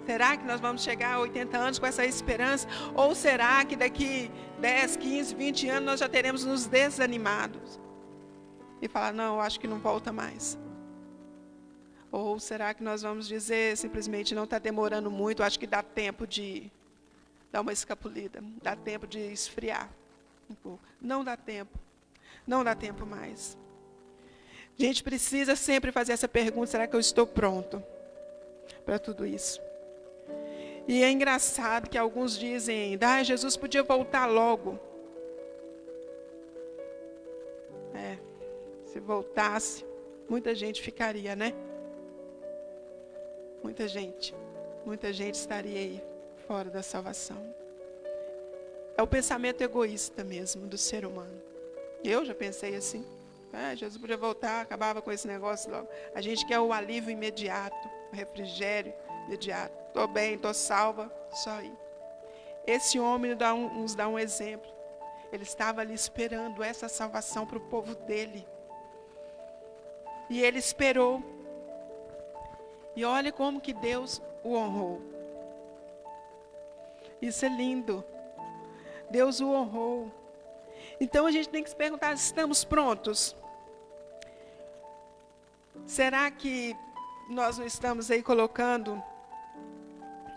D: Será que nós vamos chegar a 80 anos com essa esperança? Ou será que daqui 10, 15, 20 anos nós já teremos nos desanimados? E falar, não, eu acho que não volta mais. Ou será que nós vamos dizer, simplesmente, não está demorando muito, acho que dá tempo de dar uma escapulida, dá tempo de esfriar um pouco. Não dá tempo. Não dá tempo mais. A gente precisa sempre fazer essa pergunta, será que eu estou pronto para tudo isso? E é engraçado que alguns dizem, Jesus podia voltar logo. Se voltasse, muita gente ficaria, né? Muita gente estaria aí, fora da salvação. É o pensamento egoísta mesmo, do ser humano. Eu já pensei assim, Jesus podia voltar, acabava com esse negócio logo. A gente quer o alívio imediato, o refrigério imediato. Estou bem, estou salva, só ir. Esse homem nos dá um exemplo. Ele estava ali esperando essa salvação para o povo dele. E ele esperou. E olha como que Deus o honrou. Isso é lindo. Deus o honrou. Então a gente tem que se perguntar, estamos prontos? Será que nós não estamos aí colocando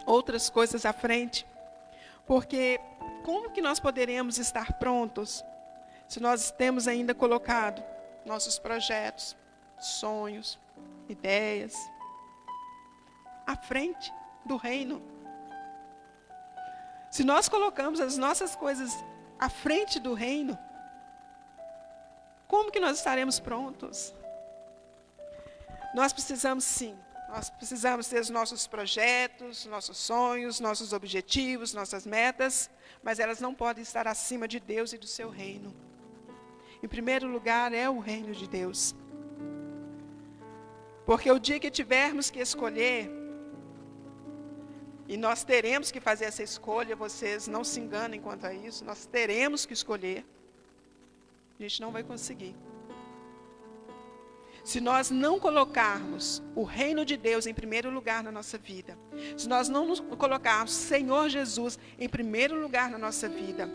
D: outras coisas à frente? Porque como que nós poderemos estar prontos se nós temos ainda colocado nossos projetos, sonhos, ideias à frente do reino? Se nós colocamos as nossas coisas à frente do reino, como que nós estaremos prontos? Nós precisamos sim, nós precisamos ter os nossos projetos, nossos sonhos, nossos objetivos, nossas metas, mas elas não podem estar acima de Deus e do seu reino. Em primeiro lugar é o reino de Deus. Porque o dia que tivermos que escolher, e nós teremos que fazer essa escolha, vocês não se enganem quanto a isso, nós teremos que escolher, a gente não vai conseguir. Se nós não colocarmos o reino de Deus em primeiro lugar na nossa vida, se nós não nos colocarmos Senhor Jesus em primeiro lugar na nossa vida,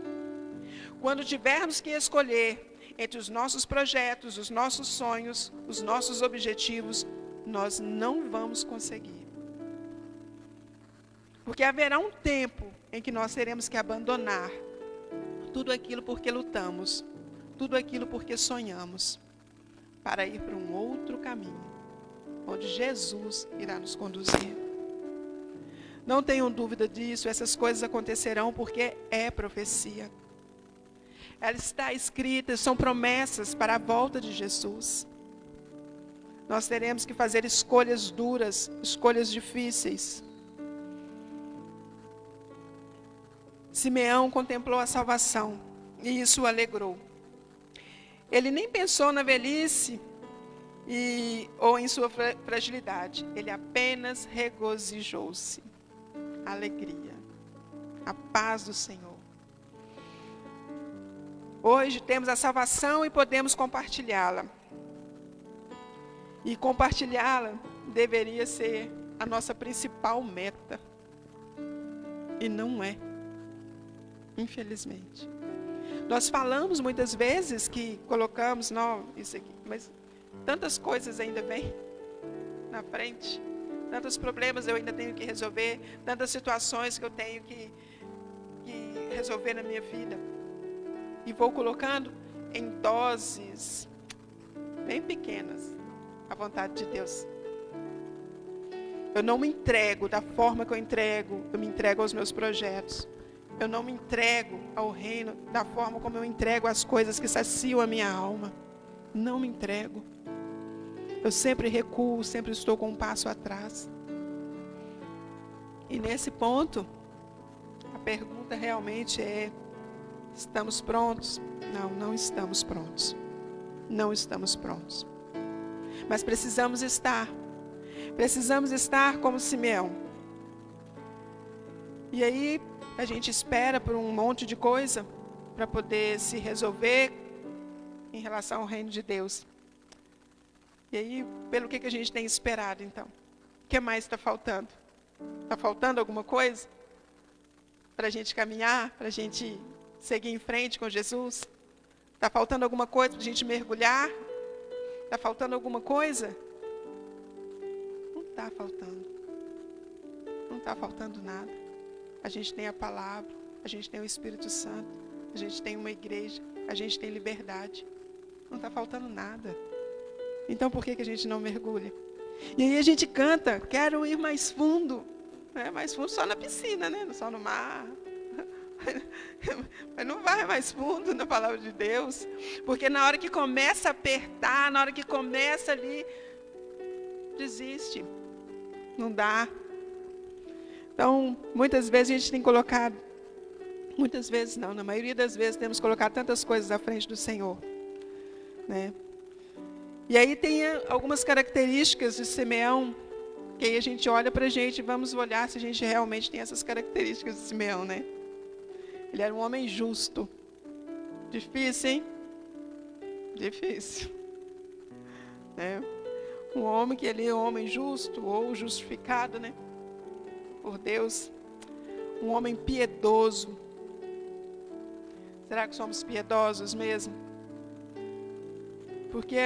D: quando tivermos que escolher entre os nossos projetos, os nossos sonhos, os nossos objetivos, nós não vamos conseguir. Porque haverá um tempo em que nós teremos que abandonar tudo aquilo porque lutamos, tudo aquilo porque sonhamos, para ir para um outro caminho, onde Jesus irá nos conduzir. Não tenham dúvida disso, essas coisas acontecerão porque é profecia. Ela está escrita, são promessas para a volta de Jesus. Nós teremos que fazer escolhas duras, escolhas difíceis. Simeão contemplou a salvação e isso o alegrou. Ele nem pensou na velhice ou em sua fragilidade. Ele apenas regozijou-se. Alegria. A paz do Senhor. Hoje temos a salvação e podemos compartilhá-la. E compartilhá-la deveria ser a nossa principal meta. E não é. Infelizmente. Nós falamos muitas vezes que colocamos, não, isso aqui, mas tantas coisas ainda vêm na frente, tantos problemas eu ainda tenho que resolver, tantas situações que eu tenho que resolver na minha vida. E vou colocando em doses bem pequenas a vontade de Deus. Eu não me entrego da forma que eu me entrego aos meus projetos. Eu não me entrego ao reino da forma como eu entrego as coisas que saciam a minha alma. Não me entrego. Eu sempre recuo, sempre estou com um passo atrás. E nesse ponto, a pergunta realmente é: estamos prontos? Não, não estamos prontos. Não estamos prontos. Mas precisamos estar. Precisamos estar como Simeão. E aí, a gente espera por um monte de coisa para poder se resolver em relação ao reino de Deus. E aí, pelo que a gente tem esperado, então? O que mais está faltando? Está faltando alguma coisa para a gente caminhar, para a gente seguir em frente com Jesus? Está faltando alguma coisa para a gente mergulhar? Está faltando alguma coisa? Não está faltando. Não está faltando nada. A gente tem a palavra, a gente tem o Espírito Santo, a gente tem uma igreja, a gente tem liberdade. Não está faltando nada. Então por que a gente não mergulha? E aí a gente canta, quero ir mais fundo. Mais fundo só na piscina, né? Só no mar. Mas não vai mais fundo na palavra de Deus. Porque na hora que começa a apertar, na hora que começa ali, desiste. Não dá. Então, muitas vezes a gente tem colocado, muitas vezes não, na maioria das vezes temos colocado tantas coisas à frente do Senhor, né? E aí tem algumas características de Simeão, que aí a gente olha para a gente e vamos olhar se a gente realmente tem essas características de Simeão, né? Ele era um homem justo. Difícil, hein? Difícil. Né? Um homem que ele é um homem justo ou justificado, né? Por Deus, um homem piedoso. Será que somos piedosos mesmo? Porque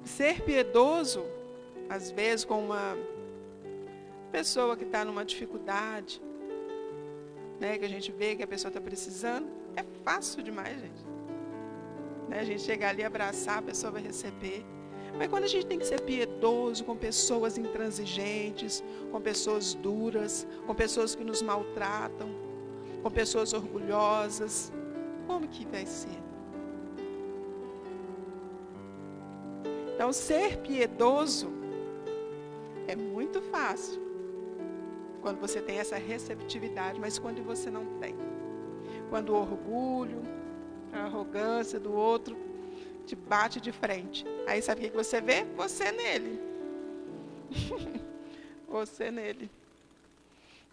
D: ser piedoso, às vezes com uma pessoa que está numa dificuldade, né, que a gente vê que a pessoa está precisando, é fácil demais, gente. Né, a gente chegar ali, abraçar, a pessoa vai receber. Mas quando a gente tem que ser piedoso com pessoas intransigentes, com pessoas duras, com pessoas que nos maltratam, com pessoas orgulhosas, como que vai ser? Então, ser piedoso é muito fácil quando você tem essa receptividade, mas quando você não tem, quando o orgulho, a arrogância do outro te bate de frente. Aí sabe o que você vê? Você nele. Você nele.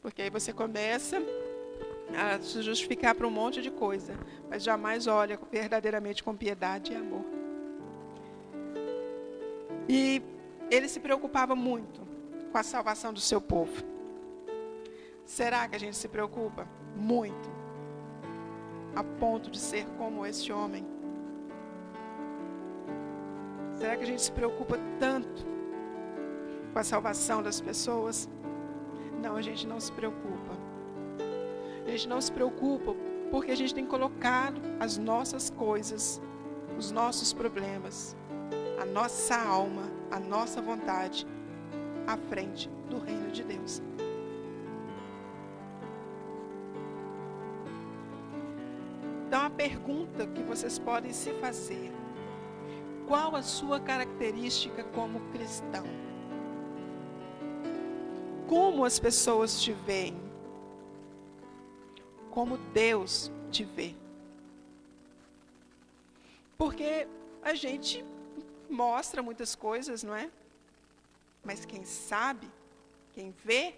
D: Porque aí você começa a se justificar para um monte de coisa, mas jamais olha verdadeiramente com piedade e amor. E ele se preocupava muito com a salvação do seu povo. Será que a gente se preocupa muito, a ponto de ser como esse homem? Será que a gente se preocupa tanto com a salvação das pessoas? Não, a gente não se preocupa. A gente não se preocupa porque a gente tem colocado as nossas coisas, os nossos problemas, a nossa alma, a nossa vontade à frente do reino de Deus. Então a pergunta que vocês podem se fazer: qual a sua característica como cristão? Como as pessoas te veem? Como Deus te vê? Porque a gente mostra muitas coisas, não é? Mas quem sabe, quem vê,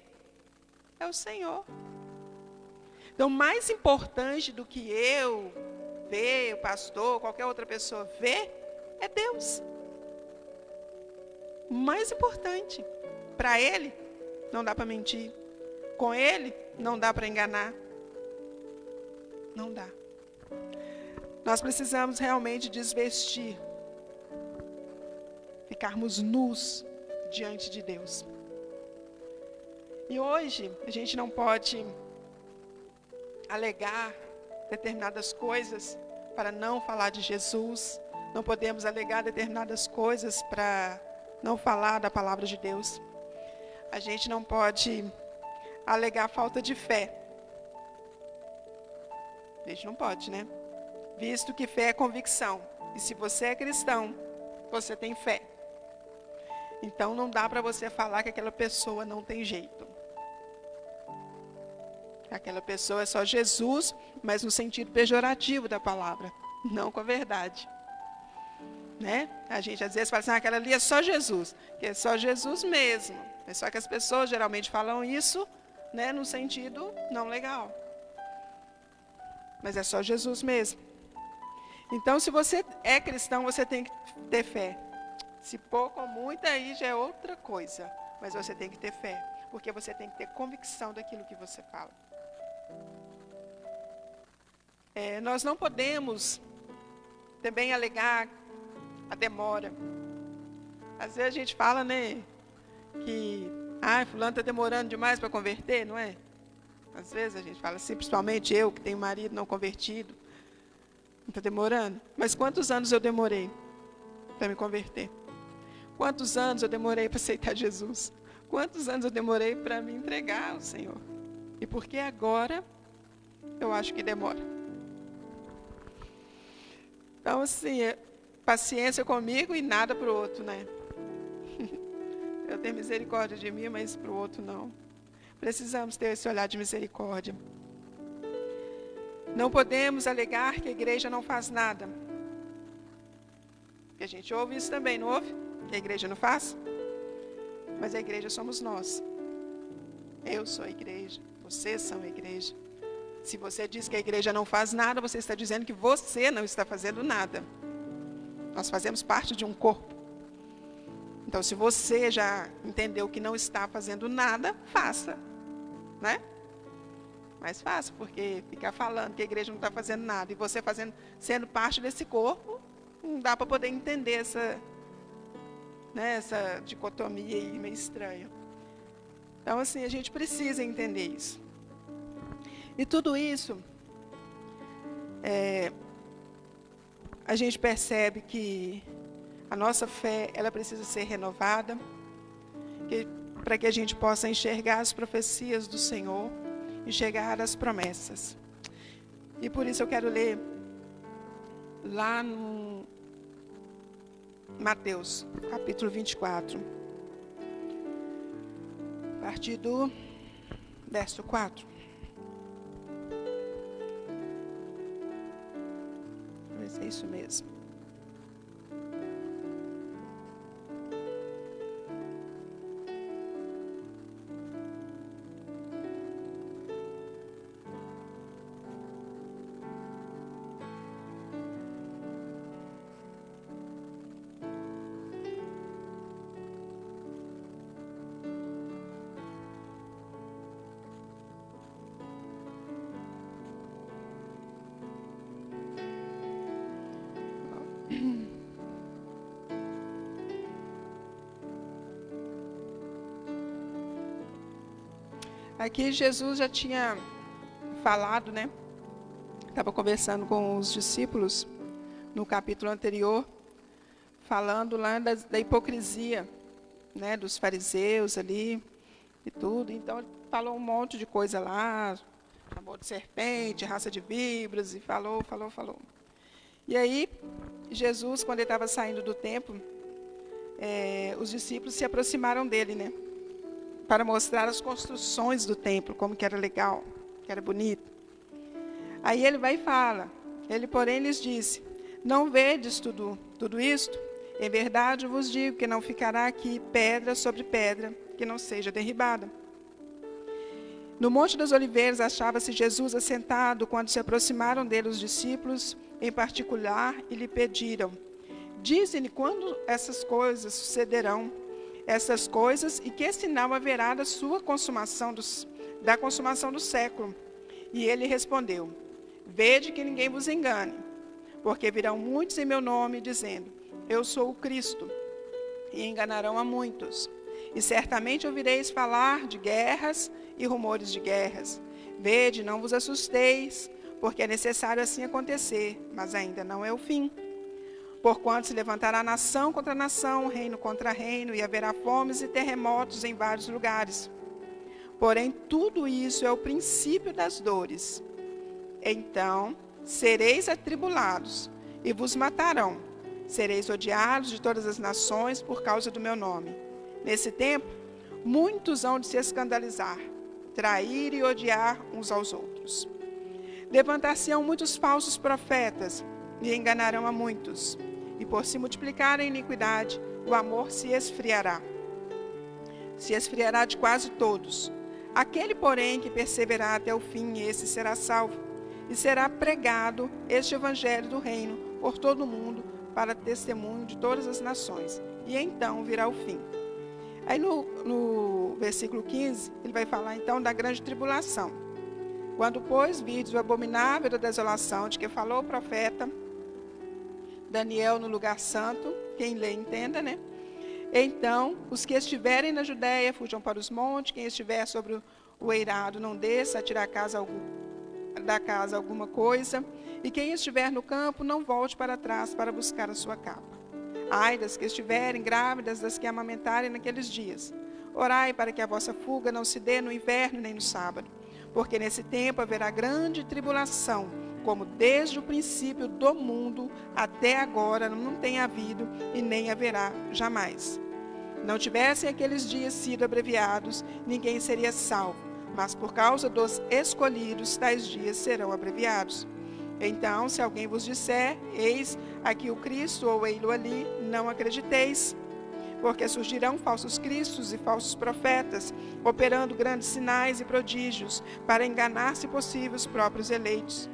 D: é o Senhor. Então, mais importante do que eu ver, o pastor, qualquer outra pessoa ver, é Deus. Mais importante. Para Ele, não dá para mentir. Com Ele, não dá para enganar. Não dá. Nós precisamos realmente desvestir. Ficarmos nus diante de Deus. E hoje, a gente não pode alegar determinadas coisas para não falar de Jesus. Não podemos alegar determinadas coisas para não falar da palavra de Deus. A gente não pode alegar falta de fé. A gente não pode, né? Visto que fé é convicção. E se você é cristão, você tem fé. Então não dá para você falar que aquela pessoa não tem jeito. Aquela pessoa é só Jesus, mas no sentido pejorativo da palavra, não com a verdade. Né? A gente às vezes fala assim, aquela ali é só Jesus, que é só Jesus mesmo. É só que as pessoas geralmente falam isso, né, no sentido não legal. Mas é só Jesus mesmo. Então, se você é cristão, você tem que ter fé. Se pouco ou muito, aí já é outra coisa. Mas você tem que ter fé, porque você tem que ter convicção daquilo que você fala. Nós não podemos também alegar a demora. Às vezes a gente fala, né, que fulano está demorando demais para converter, não é? Às vezes a gente fala assim, principalmente eu, que tenho marido não convertido, está demorando. Mas quantos anos eu demorei para me converter? Quantos anos eu demorei para aceitar Jesus? Quantos anos eu demorei para me entregar ao Senhor? E por que agora eu acho que demora? Então, assim, paciência comigo e nada para o outro, né? Eu tenho misericórdia de mim, mas para o outro não. Precisamos ter esse olhar de misericórdia. Não podemos alegar que a igreja não faz nada. Porque a gente ouve isso também, não ouve? Que a igreja não faz? Mas a igreja somos nós. Eu sou a igreja, vocês são a igreja. Se você diz que a igreja não faz nada, você está dizendo que você não está fazendo nada. Nós fazemos parte de um corpo. Então, se você já entendeu que não está fazendo nada, faça. Né? Mas faça, porque ficar falando que a igreja não está fazendo nada e você sendo parte desse corpo, não dá para poder entender essa dicotomia aí meio estranha. Então, assim, a gente precisa entender isso. E tudo isso, a gente percebe que a nossa fé, ela precisa ser renovada, para que a gente possa enxergar as profecias do Senhor, enxergar as promessas. E por isso eu quero ler lá no Mateus, capítulo 24, a partir do verso 4. Vamos ver se é isso mesmo. Aqui Jesus já tinha falado, né? Estava conversando com os discípulos no capítulo anterior, falando lá da hipocrisia, né, dos fariseus ali e tudo. Então, ele falou um monte de coisa lá, chamou de serpente, raça de víboras, e falou. E aí, Jesus, quando ele estava saindo do templo, os discípulos se aproximaram dele, né, para mostrar as construções do templo, como que era legal, que era bonito. Aí ele vai e fala, ele, porém, lhes disse: não vedes tudo isto? Em verdade eu vos digo que não ficará aqui pedra sobre pedra que não seja derribada. No Monte das Oliveiras achava-se Jesus assentado quando se aproximaram dele os discípulos, em particular, e lhe pediram: dize-lhe quando essas coisas sucederão, essas coisas, e que sinal haverá da consumação do século. E ele respondeu: vede que ninguém vos engane, porque virão muitos em meu nome, dizendo: eu sou o Cristo, e enganarão a muitos. E certamente ouvireis falar de guerras e rumores de guerras. Vede, não vos assusteis, porque é necessário assim acontecer, mas ainda não é o fim. Porquanto se levantará nação contra nação, reino contra reino, e haverá fomes e terremotos em vários lugares. Porém, tudo isso é o princípio das dores. Então, sereis atribulados, e vos matarão. Sereis odiados de todas as nações por causa do meu nome. Nesse tempo, muitos hão de se escandalizar, trair e odiar uns aos outros. Levantar-se-ão muitos falsos profetas, e enganarão a muitos. E por se multiplicar a iniquidade, o amor se esfriará. Se esfriará de quase todos. Aquele, porém, que perseverar até o fim, esse será salvo. E será pregado este evangelho do reino por todo o mundo, para testemunho de todas as nações. E então virá o fim. Aí no versículo 15, ele vai falar então da grande tribulação. Quando, pois, virdes o abominável da desolação, de que falou o profeta Daniel no lugar santo, quem lê entenda, né? Então, os que estiverem na Judéia fujam para os montes, quem estiver sobre o eirado não desça a tirar da casa alguma coisa, e quem estiver no campo não volte para trás para buscar a sua capa. Ai das que estiverem grávidas, das que amamentarem naqueles dias. Orai para que a vossa fuga não se dê no inverno nem no sábado, porque nesse tempo haverá grande tribulação, como desde o princípio do mundo até agora não tem havido e nem haverá jamais. Não tivessem aqueles dias sido abreviados, ninguém seria salvo, mas por causa dos escolhidos, tais dias serão abreviados. Então, se alguém vos disser, eis aqui o Cristo, ou ei-lo ali, não acrediteis, porque surgirão falsos cristos e falsos profetas, operando grandes sinais e prodígios, para enganar, se possível, os próprios eleitos.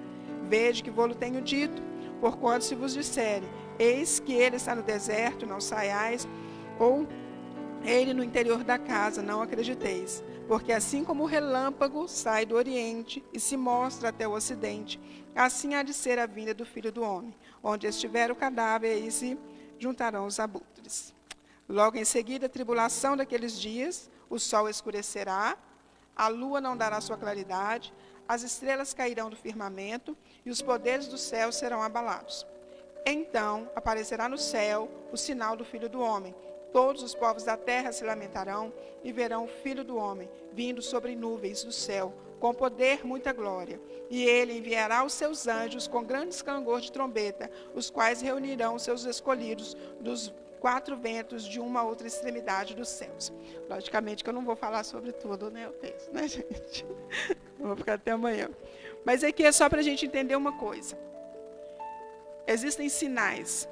D: Vede que vou-lo tenho dito, porquanto se vos disserem, eis que ele está no deserto, não saiais, ou ele no interior da casa, não acrediteis. Porque assim como o relâmpago sai do oriente e se mostra até o ocidente, assim há de ser a vinda do Filho do Homem. Onde estiver o cadáver, aí se juntarão os abutres. Logo em seguida, a tribulação daqueles dias, o sol escurecerá, a lua não dará sua claridade, as estrelas cairão do firmamento e os poderes do céu serão abalados. Então aparecerá no céu o sinal do Filho do Homem. Todos os povos da terra se lamentarão e verão o Filho do Homem vindo sobre nuvens do céu, com poder, muita glória. E ele enviará os seus anjos com grande escangor de trombeta, os quais reunirão os seus escolhidos dos 4 ventos de uma a outra extremidade dos céus. Logicamente que eu não vou falar sobre tudo, né, o texto, né, gente? Eu vou ficar até amanhã. Mas aqui é só para a gente entender uma coisa. Existem sinais,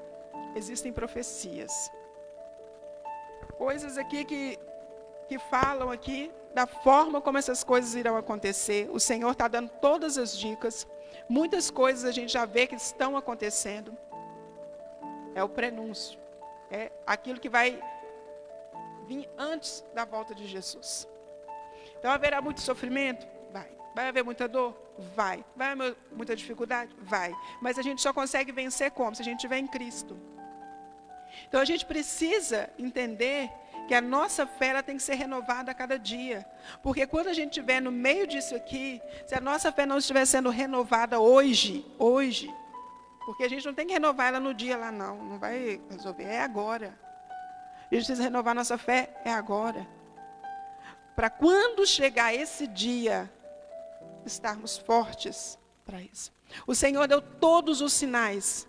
D: existem profecias. Coisas aqui que falam aqui da forma como essas coisas irão acontecer. O Senhor está dando todas as dicas. Muitas coisas a gente já vê que estão acontecendo. É o prenúncio. É aquilo que vai vir antes da volta de Jesus. Então haverá muito sofrimento? Vai. Vai haver muita dor? Vai. Vai haver muita dificuldade? Vai. Mas a gente só consegue vencer como? Se a gente estiver em Cristo. Então a gente precisa entender que a nossa fé ela tem que ser renovada a cada dia. Porque quando a gente estiver no meio disso aqui, se a nossa fé não estiver sendo renovada hoje, porque a gente não tem que renovar ela no dia lá não vai resolver, é agora. A gente precisa renovar nossa fé, é agora. Para quando chegar esse dia, estarmos fortes para isso. O Senhor deu todos os sinais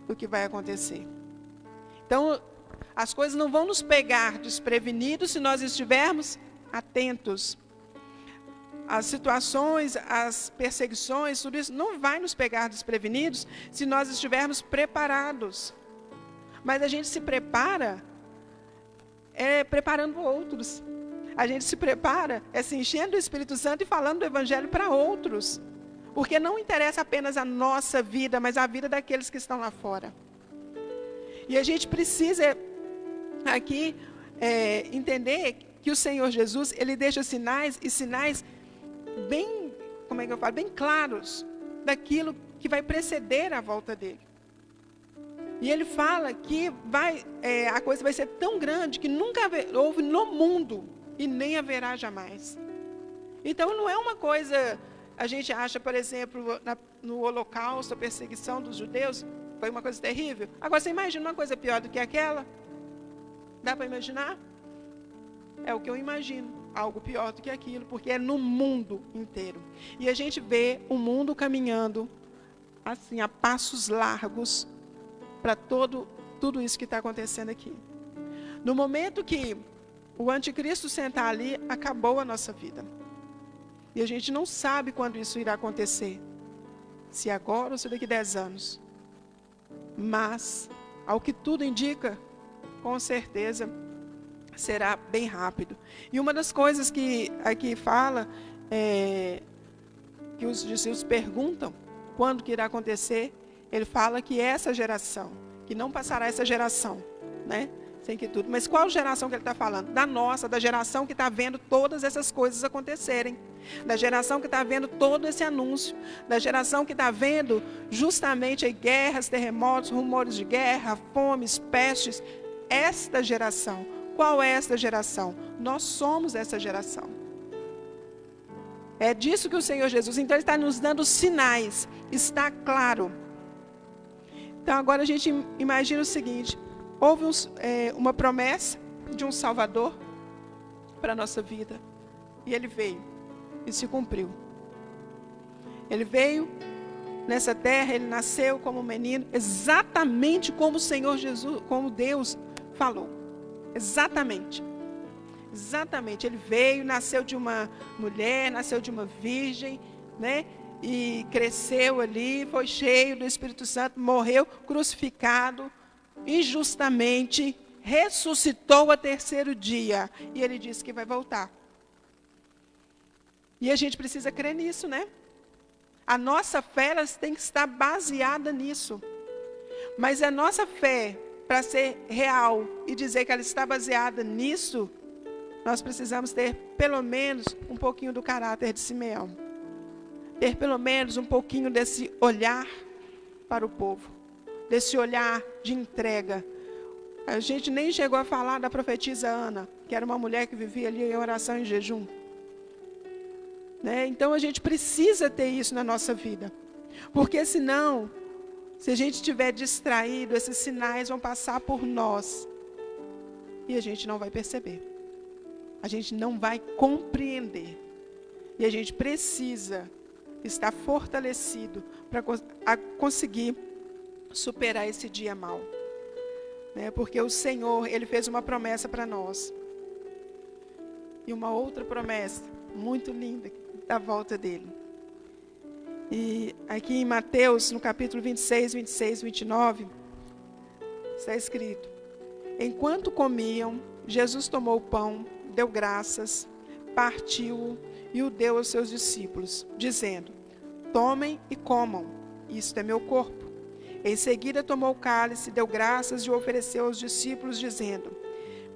D: do que vai acontecer. Então, as coisas não vão nos pegar desprevenidos se nós estivermos atentos. As situações, as perseguições, tudo isso não vai nos pegar desprevenidos se nós estivermos preparados. Mas a gente se prepara preparando outros. A gente se prepara se enchendo do Espírito Santo e falando do Evangelho para outros. Porque não interessa apenas a nossa vida, mas a vida daqueles que estão lá fora. E a gente precisa aqui entender que o Senhor Jesus, Ele deixa sinais bem, bem claros daquilo que vai preceder a volta dele. E ele fala que a coisa vai ser tão grande que nunca houve no mundo e nem haverá jamais. Então não é uma coisa, a gente acha, por exemplo, no Holocausto, a perseguição dos judeus, foi uma coisa terrível. Agora você imagina uma coisa pior do que aquela? Dá para imaginar? É o que eu imagino, algo pior do que aquilo, porque é no mundo inteiro. E a gente vê o mundo caminhando assim, a passos largos, para tudo isso que está acontecendo aqui. No momento que o anticristo sentar ali, acabou a nossa vida. E a gente não sabe quando isso irá acontecer. Se agora ou se daqui a 10 anos. Mas, ao que tudo indica, com certeza, será bem rápido. E uma das coisas que aqui fala, que os discípulos perguntam, quando que irá acontecer, ele fala que essa geração, que não passará essa geração, né? Sem que tudo. Mas qual geração que ele está falando? Da nossa, da geração que está vendo todas essas coisas acontecerem. Da geração que está vendo todo esse anúncio. Da geração que está vendo justamente guerras, terremotos, rumores de guerra, fomes, pestes. Esta geração. Qual é esta geração? Nós somos essa geração. É disso que o Senhor Jesus, então, Ele está nos dando sinais. Está claro. Então, agora a gente imagina o seguinte. Houve uma promessa de um Salvador para a nossa vida. E Ele veio. E se cumpriu. Ele veio nessa terra, Ele nasceu como menino, exatamente como o Senhor Jesus, como Deus falou. Exatamente. Exatamente. Ele veio, nasceu de uma mulher, nasceu de uma virgem, né? E cresceu ali, foi cheio do Espírito Santo, morreu crucificado, injustamente, ressuscitou ao terceiro dia. E ele disse que vai voltar. E a gente precisa crer nisso, né? A nossa fé ela tem que estar baseada nisso. Mas a nossa fé, para ser real e dizer que ela está baseada nisso, nós precisamos ter pelo menos um pouquinho do caráter de Simeão. Ter pelo menos um pouquinho desse olhar para o povo. Desse olhar de entrega. A gente nem chegou a falar da profetisa Ana, que era uma mulher que vivia ali em oração e em jejum. Né? Então a gente precisa ter isso na nossa vida. Porque senão, se a gente estiver distraído, esses sinais vão passar por nós. E a gente não vai perceber. A gente não vai compreender. E a gente precisa estar fortalecido para conseguir superar esse dia mau. Né? Porque o Senhor, Ele fez uma promessa para nós. E uma outra promessa, muito linda, da volta dEle. E aqui em Mateus, no capítulo 26, 26, 29, está escrito: enquanto comiam, Jesus tomou o pão, deu graças, partiu-o e o deu aos seus discípulos, dizendo: tomem e comam, isto é meu corpo. Em seguida tomou o cálice, deu graças e o ofereceu aos discípulos, dizendo: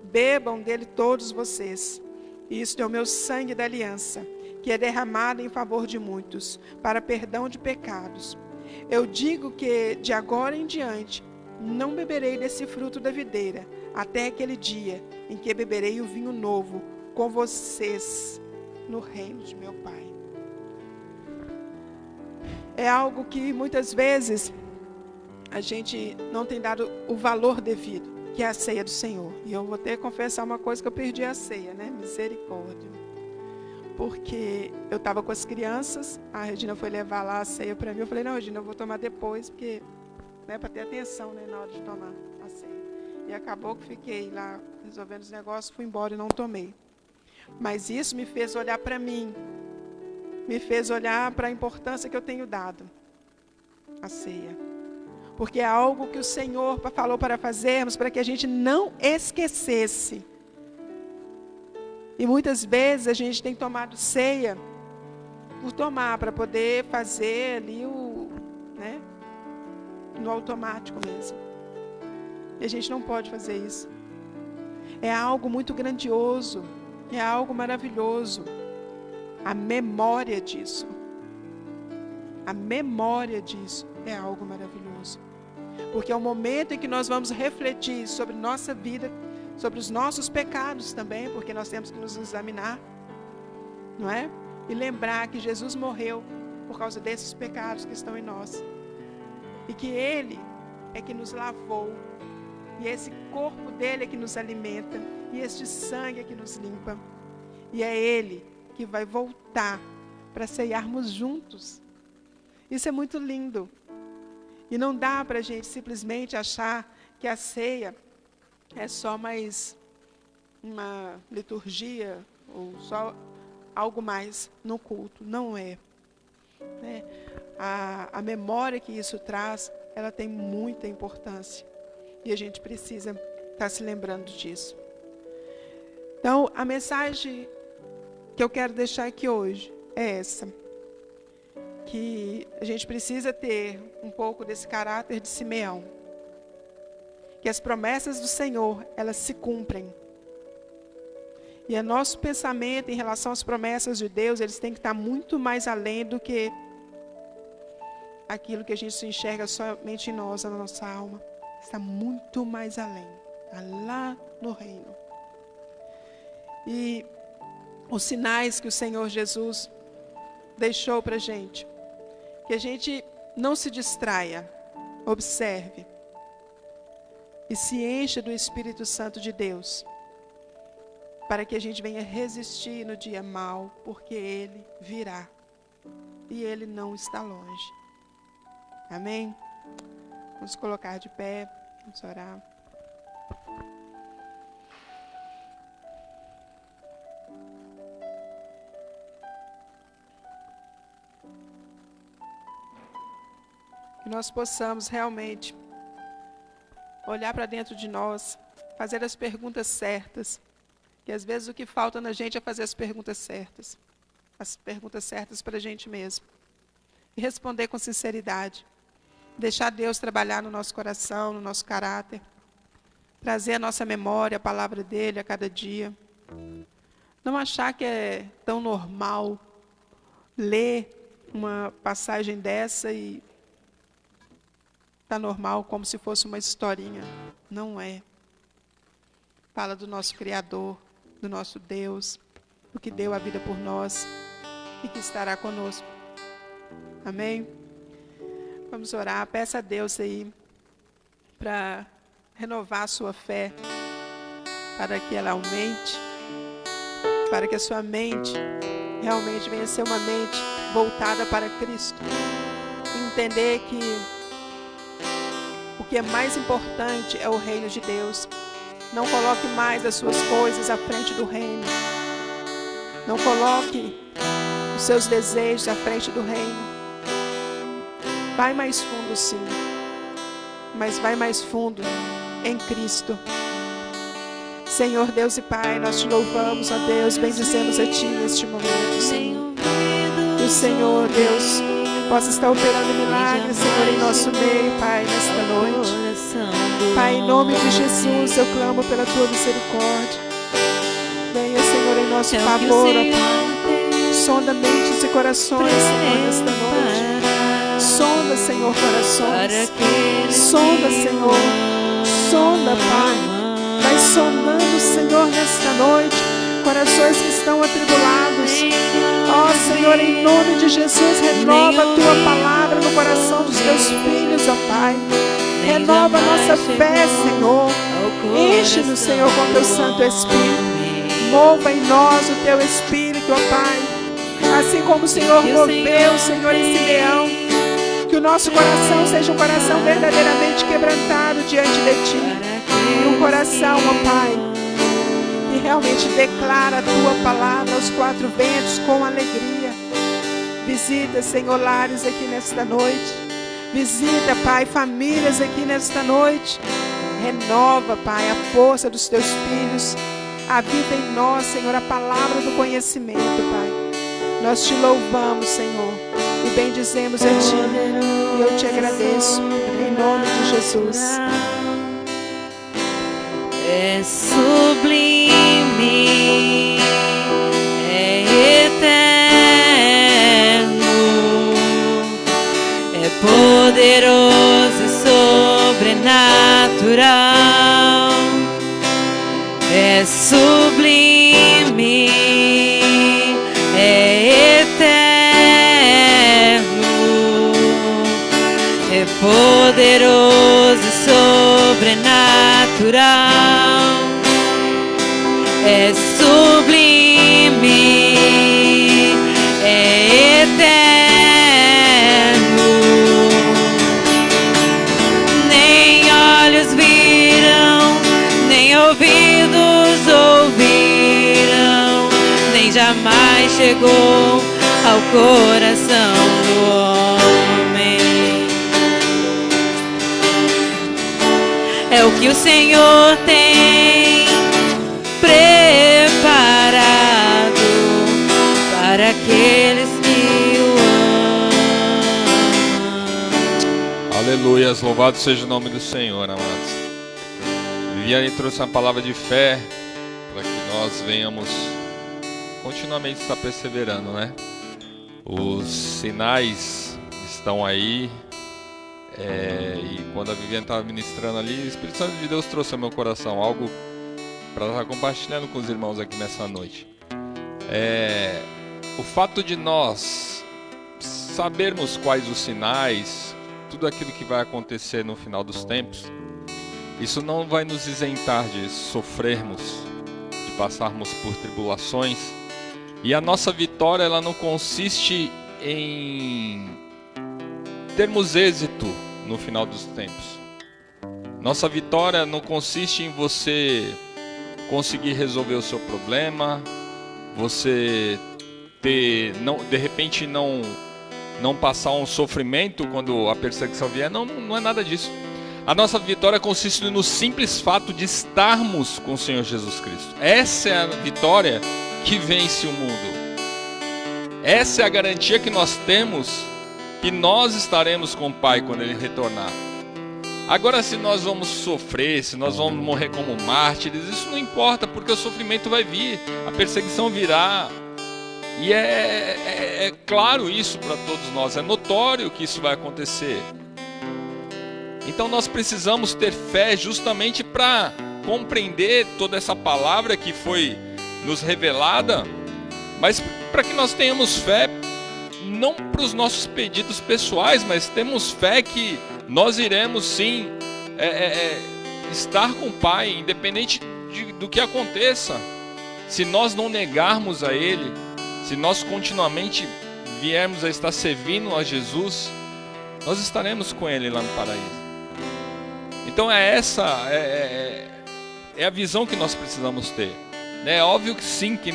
D: bebam dele todos vocês, isto é o meu sangue da aliança, que é derramado em favor de muitos, para perdão de pecados. Eu digo que, de agora em diante, não beberei desse fruto da videira, até aquele dia em que beberei o vinho novo com vocês no reino de meu Pai. É algo que muitas vezes a gente não tem dado o valor devido, que é a ceia do Senhor. E eu vou ter que confessar uma coisa, que eu perdi a ceia, né? Misericórdia. Porque eu estava com as crianças, a Regina foi levar lá a ceia para mim. Eu falei, não, Regina, eu vou tomar depois, porque, né, para ter atenção, né, na hora de tomar a ceia. E acabou que fiquei lá resolvendo os negócios, fui embora e não tomei. Mas isso me fez olhar para mim, me fez olhar para a importância que eu tenho dado à ceia. Porque é algo que o Senhor falou para fazermos, para que a gente não esquecesse. E muitas vezes a gente tem tomado ceia por tomar, para poder fazer ali né, no automático mesmo. E a gente não pode fazer isso. É algo muito grandioso, é algo maravilhoso. A memória disso. A memória disso é algo maravilhoso. Porque é o momento em que nós vamos refletir sobre nossa vida, sobre os nossos pecados também, porque nós temos que nos examinar, não é? E lembrar que Jesus morreu por causa desses pecados que estão em nós. E que Ele é que nos lavou. E esse corpo dele é que nos alimenta. E este sangue é que nos limpa. E é Ele que vai voltar para ceiarmos juntos. Isso é muito lindo. E não dá para a gente simplesmente achar que a ceia é só mais uma liturgia ou só algo mais no culto. Não é. Né? A memória que isso traz, ela tem muita importância. E a gente precisa estar se lembrando disso. Então, a mensagem que eu quero deixar aqui hoje é essa. Que a gente precisa ter um pouco desse caráter de Simeão. Que as promessas do Senhor, elas se cumprem. E o nosso pensamento em relação às promessas de Deus, eles têm que estar muito mais além do que aquilo que a gente se enxerga somente em nós, na nossa alma. Está muito mais além. Está lá no reino. E os sinais que o Senhor Jesus deixou para a gente. Que a gente não se distraia. Observe. E se encha do Espírito Santo de Deus. Para que a gente venha resistir no dia mau. Porque Ele virá. E Ele não está longe. Amém? Vamos colocar de pé. Vamos orar. Que nós possamos realmente olhar para dentro de nós, fazer as perguntas certas. Que às vezes o que falta na gente é fazer as perguntas certas. As perguntas certas para a gente mesmo. E responder com sinceridade. Deixar Deus trabalhar no nosso coração, no nosso caráter. Trazer a nossa memória, a palavra dele a cada dia. Não achar que é tão normal ler uma passagem dessa e está normal, como se fosse uma historinha. Não é. Fala do nosso Criador, do nosso Deus, do que deu a vida por nós e que estará conosco. Amém? Vamos orar. Peça a Deus aí para renovar a sua fé, para que ela aumente, para que a sua mente realmente venha a ser uma mente voltada para Cristo. Entender que o que é mais importante é o reino de Deus. Não coloque mais as suas coisas à frente do reino. Não coloque os seus desejos à frente do reino. Vai mais fundo, sim. Mas vai mais fundo em Cristo. Senhor Deus e Pai, nós te louvamos, ó Deus, bendizemos a Ti neste momento, Senhor. Que o Senhor, Deus, possa estar operando milagres, Senhor, em nosso meio, Pai, nesta noite. Pai, em nome de Jesus, eu clamo pela Tua misericórdia. Venha, Senhor, em nosso favor, ó Pai. Sonda mentes e corações, Senhor, nesta noite. Sonda, Senhor, corações. Sonda, Senhor. Sonda, Pai. vai sonando, Senhor, nesta noite. Corações que estão atribulados. Ó Senhor, em nome de Jesus, renova a Tua palavra no coração dos Teus filhos, ó Pai. Renova a nossa fé, Senhor. Enche-nos, Senhor, com Teu Santo Espírito. Mova em nós o Teu Espírito, ó Pai. Assim como o Senhor moveu, Senhor, esse leão. Que o nosso coração seja um coração verdadeiramente quebrantado diante de Ti. E um coração, ó Pai, que realmente declara a Tua palavra aos quatro ventos com alegria. Visita, Senhor, lares aqui nesta noite. Visita, Pai, famílias aqui nesta noite. Renova, Pai, a força dos Teus filhos. Aviva em nós, Senhor, a palavra do conhecimento, Pai. Nós Te louvamos, Senhor, e bendizemos a Ti. E eu Te agradeço, em nome de Jesus.
B: É sublime, é eterno, é poderoso e sobrenatural. É sublime, é eterno, é poderoso e sobrenatural. É sublime, é eterno. Nem olhos viram, nem ouvidos ouviram, nem jamais chegou ao coração do homem. É o que o Senhor tem preparado para aqueles que o amam.
A: Aleluias, louvado seja o nome do Senhor, amados. Viviane trouxe uma palavra de fé para que nós venhamos continuamente estar perseverando, né? Os sinais estão aí. E quando a Viviane estava ministrando ali, o Espírito Santo de Deus trouxe ao meu coração algo para estar compartilhando com os irmãos aqui nessa noite. O fato de nós sabermos quais os sinais, tudo aquilo que vai acontecer no final dos tempos, isso não vai nos isentar de sofrermos, de passarmos por tribulações. E a nossa vitória, ela não consiste em termos êxito no final dos tempos. Nossa vitória não consiste em você conseguir resolver o seu problema, você ter, de repente não passar um sofrimento quando a perseguição vier. Não é nada disso. A nossa vitória consiste no simples fato de estarmos com o Senhor Jesus Cristo. Essa é a vitória que vence o mundo. Essa é a garantia que nós temos, que nós estaremos com o Pai quando Ele retornar. Agora, se nós vamos sofrer, se nós vamos morrer como mártires, isso não importa, porque o sofrimento vai vir, a perseguição virá. E é claro isso para todos nós, é notório que isso vai acontecer. Então nós precisamos ter fé justamente para compreender toda essa palavra que foi nos revelada, mas para que nós tenhamos fé, não para os nossos pedidos pessoais, mas temos fé que nós iremos sim estar com o Pai, independente do que aconteça. Se nós não negarmos a Ele, se nós continuamente viermos a estar servindo a Jesus, nós estaremos com Ele lá no paraíso. Então é a visão que nós precisamos ter. É óbvio que sim, que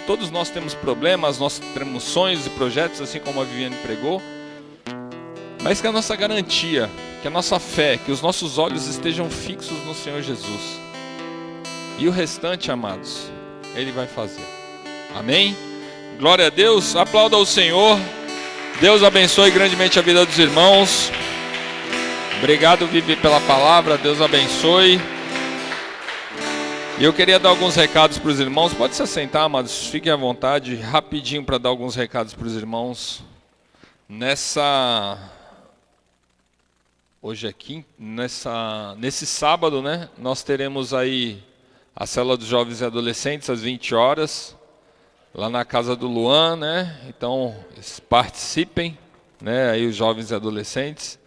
A: todos nós temos problemas, nós temos sonhos e projetos, assim como a Viviane pregou, mas que a nossa garantia, que a nossa fé, que os nossos olhos estejam fixos no Senhor Jesus. E o restante, amados, Ele vai fazer. Amém? Glória a Deus, aplauda ao Senhor. Deus abençoe grandemente a vida dos irmãos. Obrigado, Vivi, pela palavra, Deus abençoe. E eu queria dar alguns recados para os irmãos. Pode se assentar, amados, fiquem à vontade, rapidinho para dar alguns recados para os irmãos. Hoje é quinta, nesse sábado, né? Nós teremos aí A célula dos jovens e adolescentes às 20 horas, lá na casa do Luan, né? Então, participem, né? Aí os jovens e adolescentes.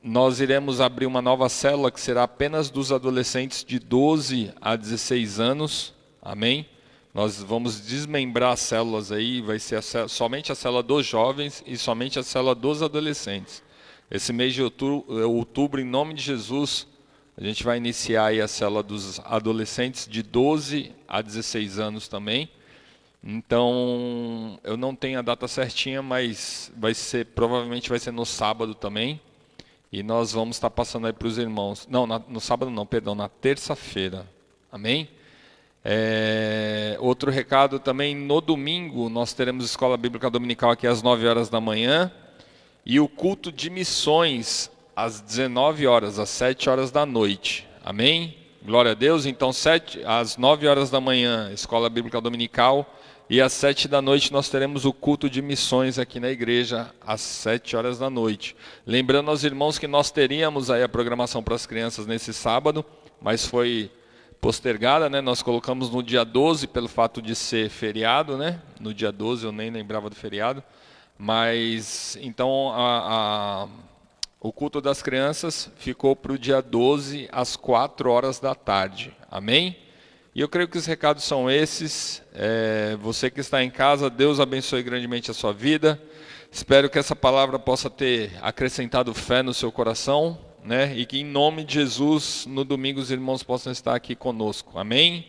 A: Nós iremos abrir uma nova célula que será apenas dos adolescentes de 12 a 16 anos, amém? Nós vamos desmembrar as células aí, vai ser somente a célula dos jovens e somente a célula dos adolescentes. Esse mês de outubro, em nome de Jesus, a gente vai iniciar aí a célula dos adolescentes de 12 a 16 anos também. Então, eu não tenho a data certinha, mas provavelmente vai ser no sábado também. E nós vamos estar passando aí para os irmãos. Não, no sábado não, perdão, na terça-feira. Amém? Outro recado também, no domingo nós teremos Escola Bíblica Dominical aqui às 9 horas da manhã. E o culto de missões às 19 horas, às 7 horas da noite. Amém? Glória a Deus. Então, às 9 horas da manhã, Escola Bíblica Dominical. E às 7 da noite nós teremos o culto de missões aqui na igreja, às 7 horas da noite. Lembrando aos irmãos que nós teríamos aí a programação para as crianças nesse sábado, mas foi postergada, né? Nós colocamos no dia 12 pelo fato de ser feriado, né? No dia 12 eu nem lembrava do feriado. Mas, então, o culto das crianças ficou para o dia 12 às 4 horas da tarde. Amém? E eu creio que os recados são esses. Você que está em casa, Deus abençoe grandemente a sua vida. Espero que essa palavra possa ter acrescentado fé no seu coração, né? E que em nome de Jesus, no domingo, os irmãos possam estar aqui conosco. Amém?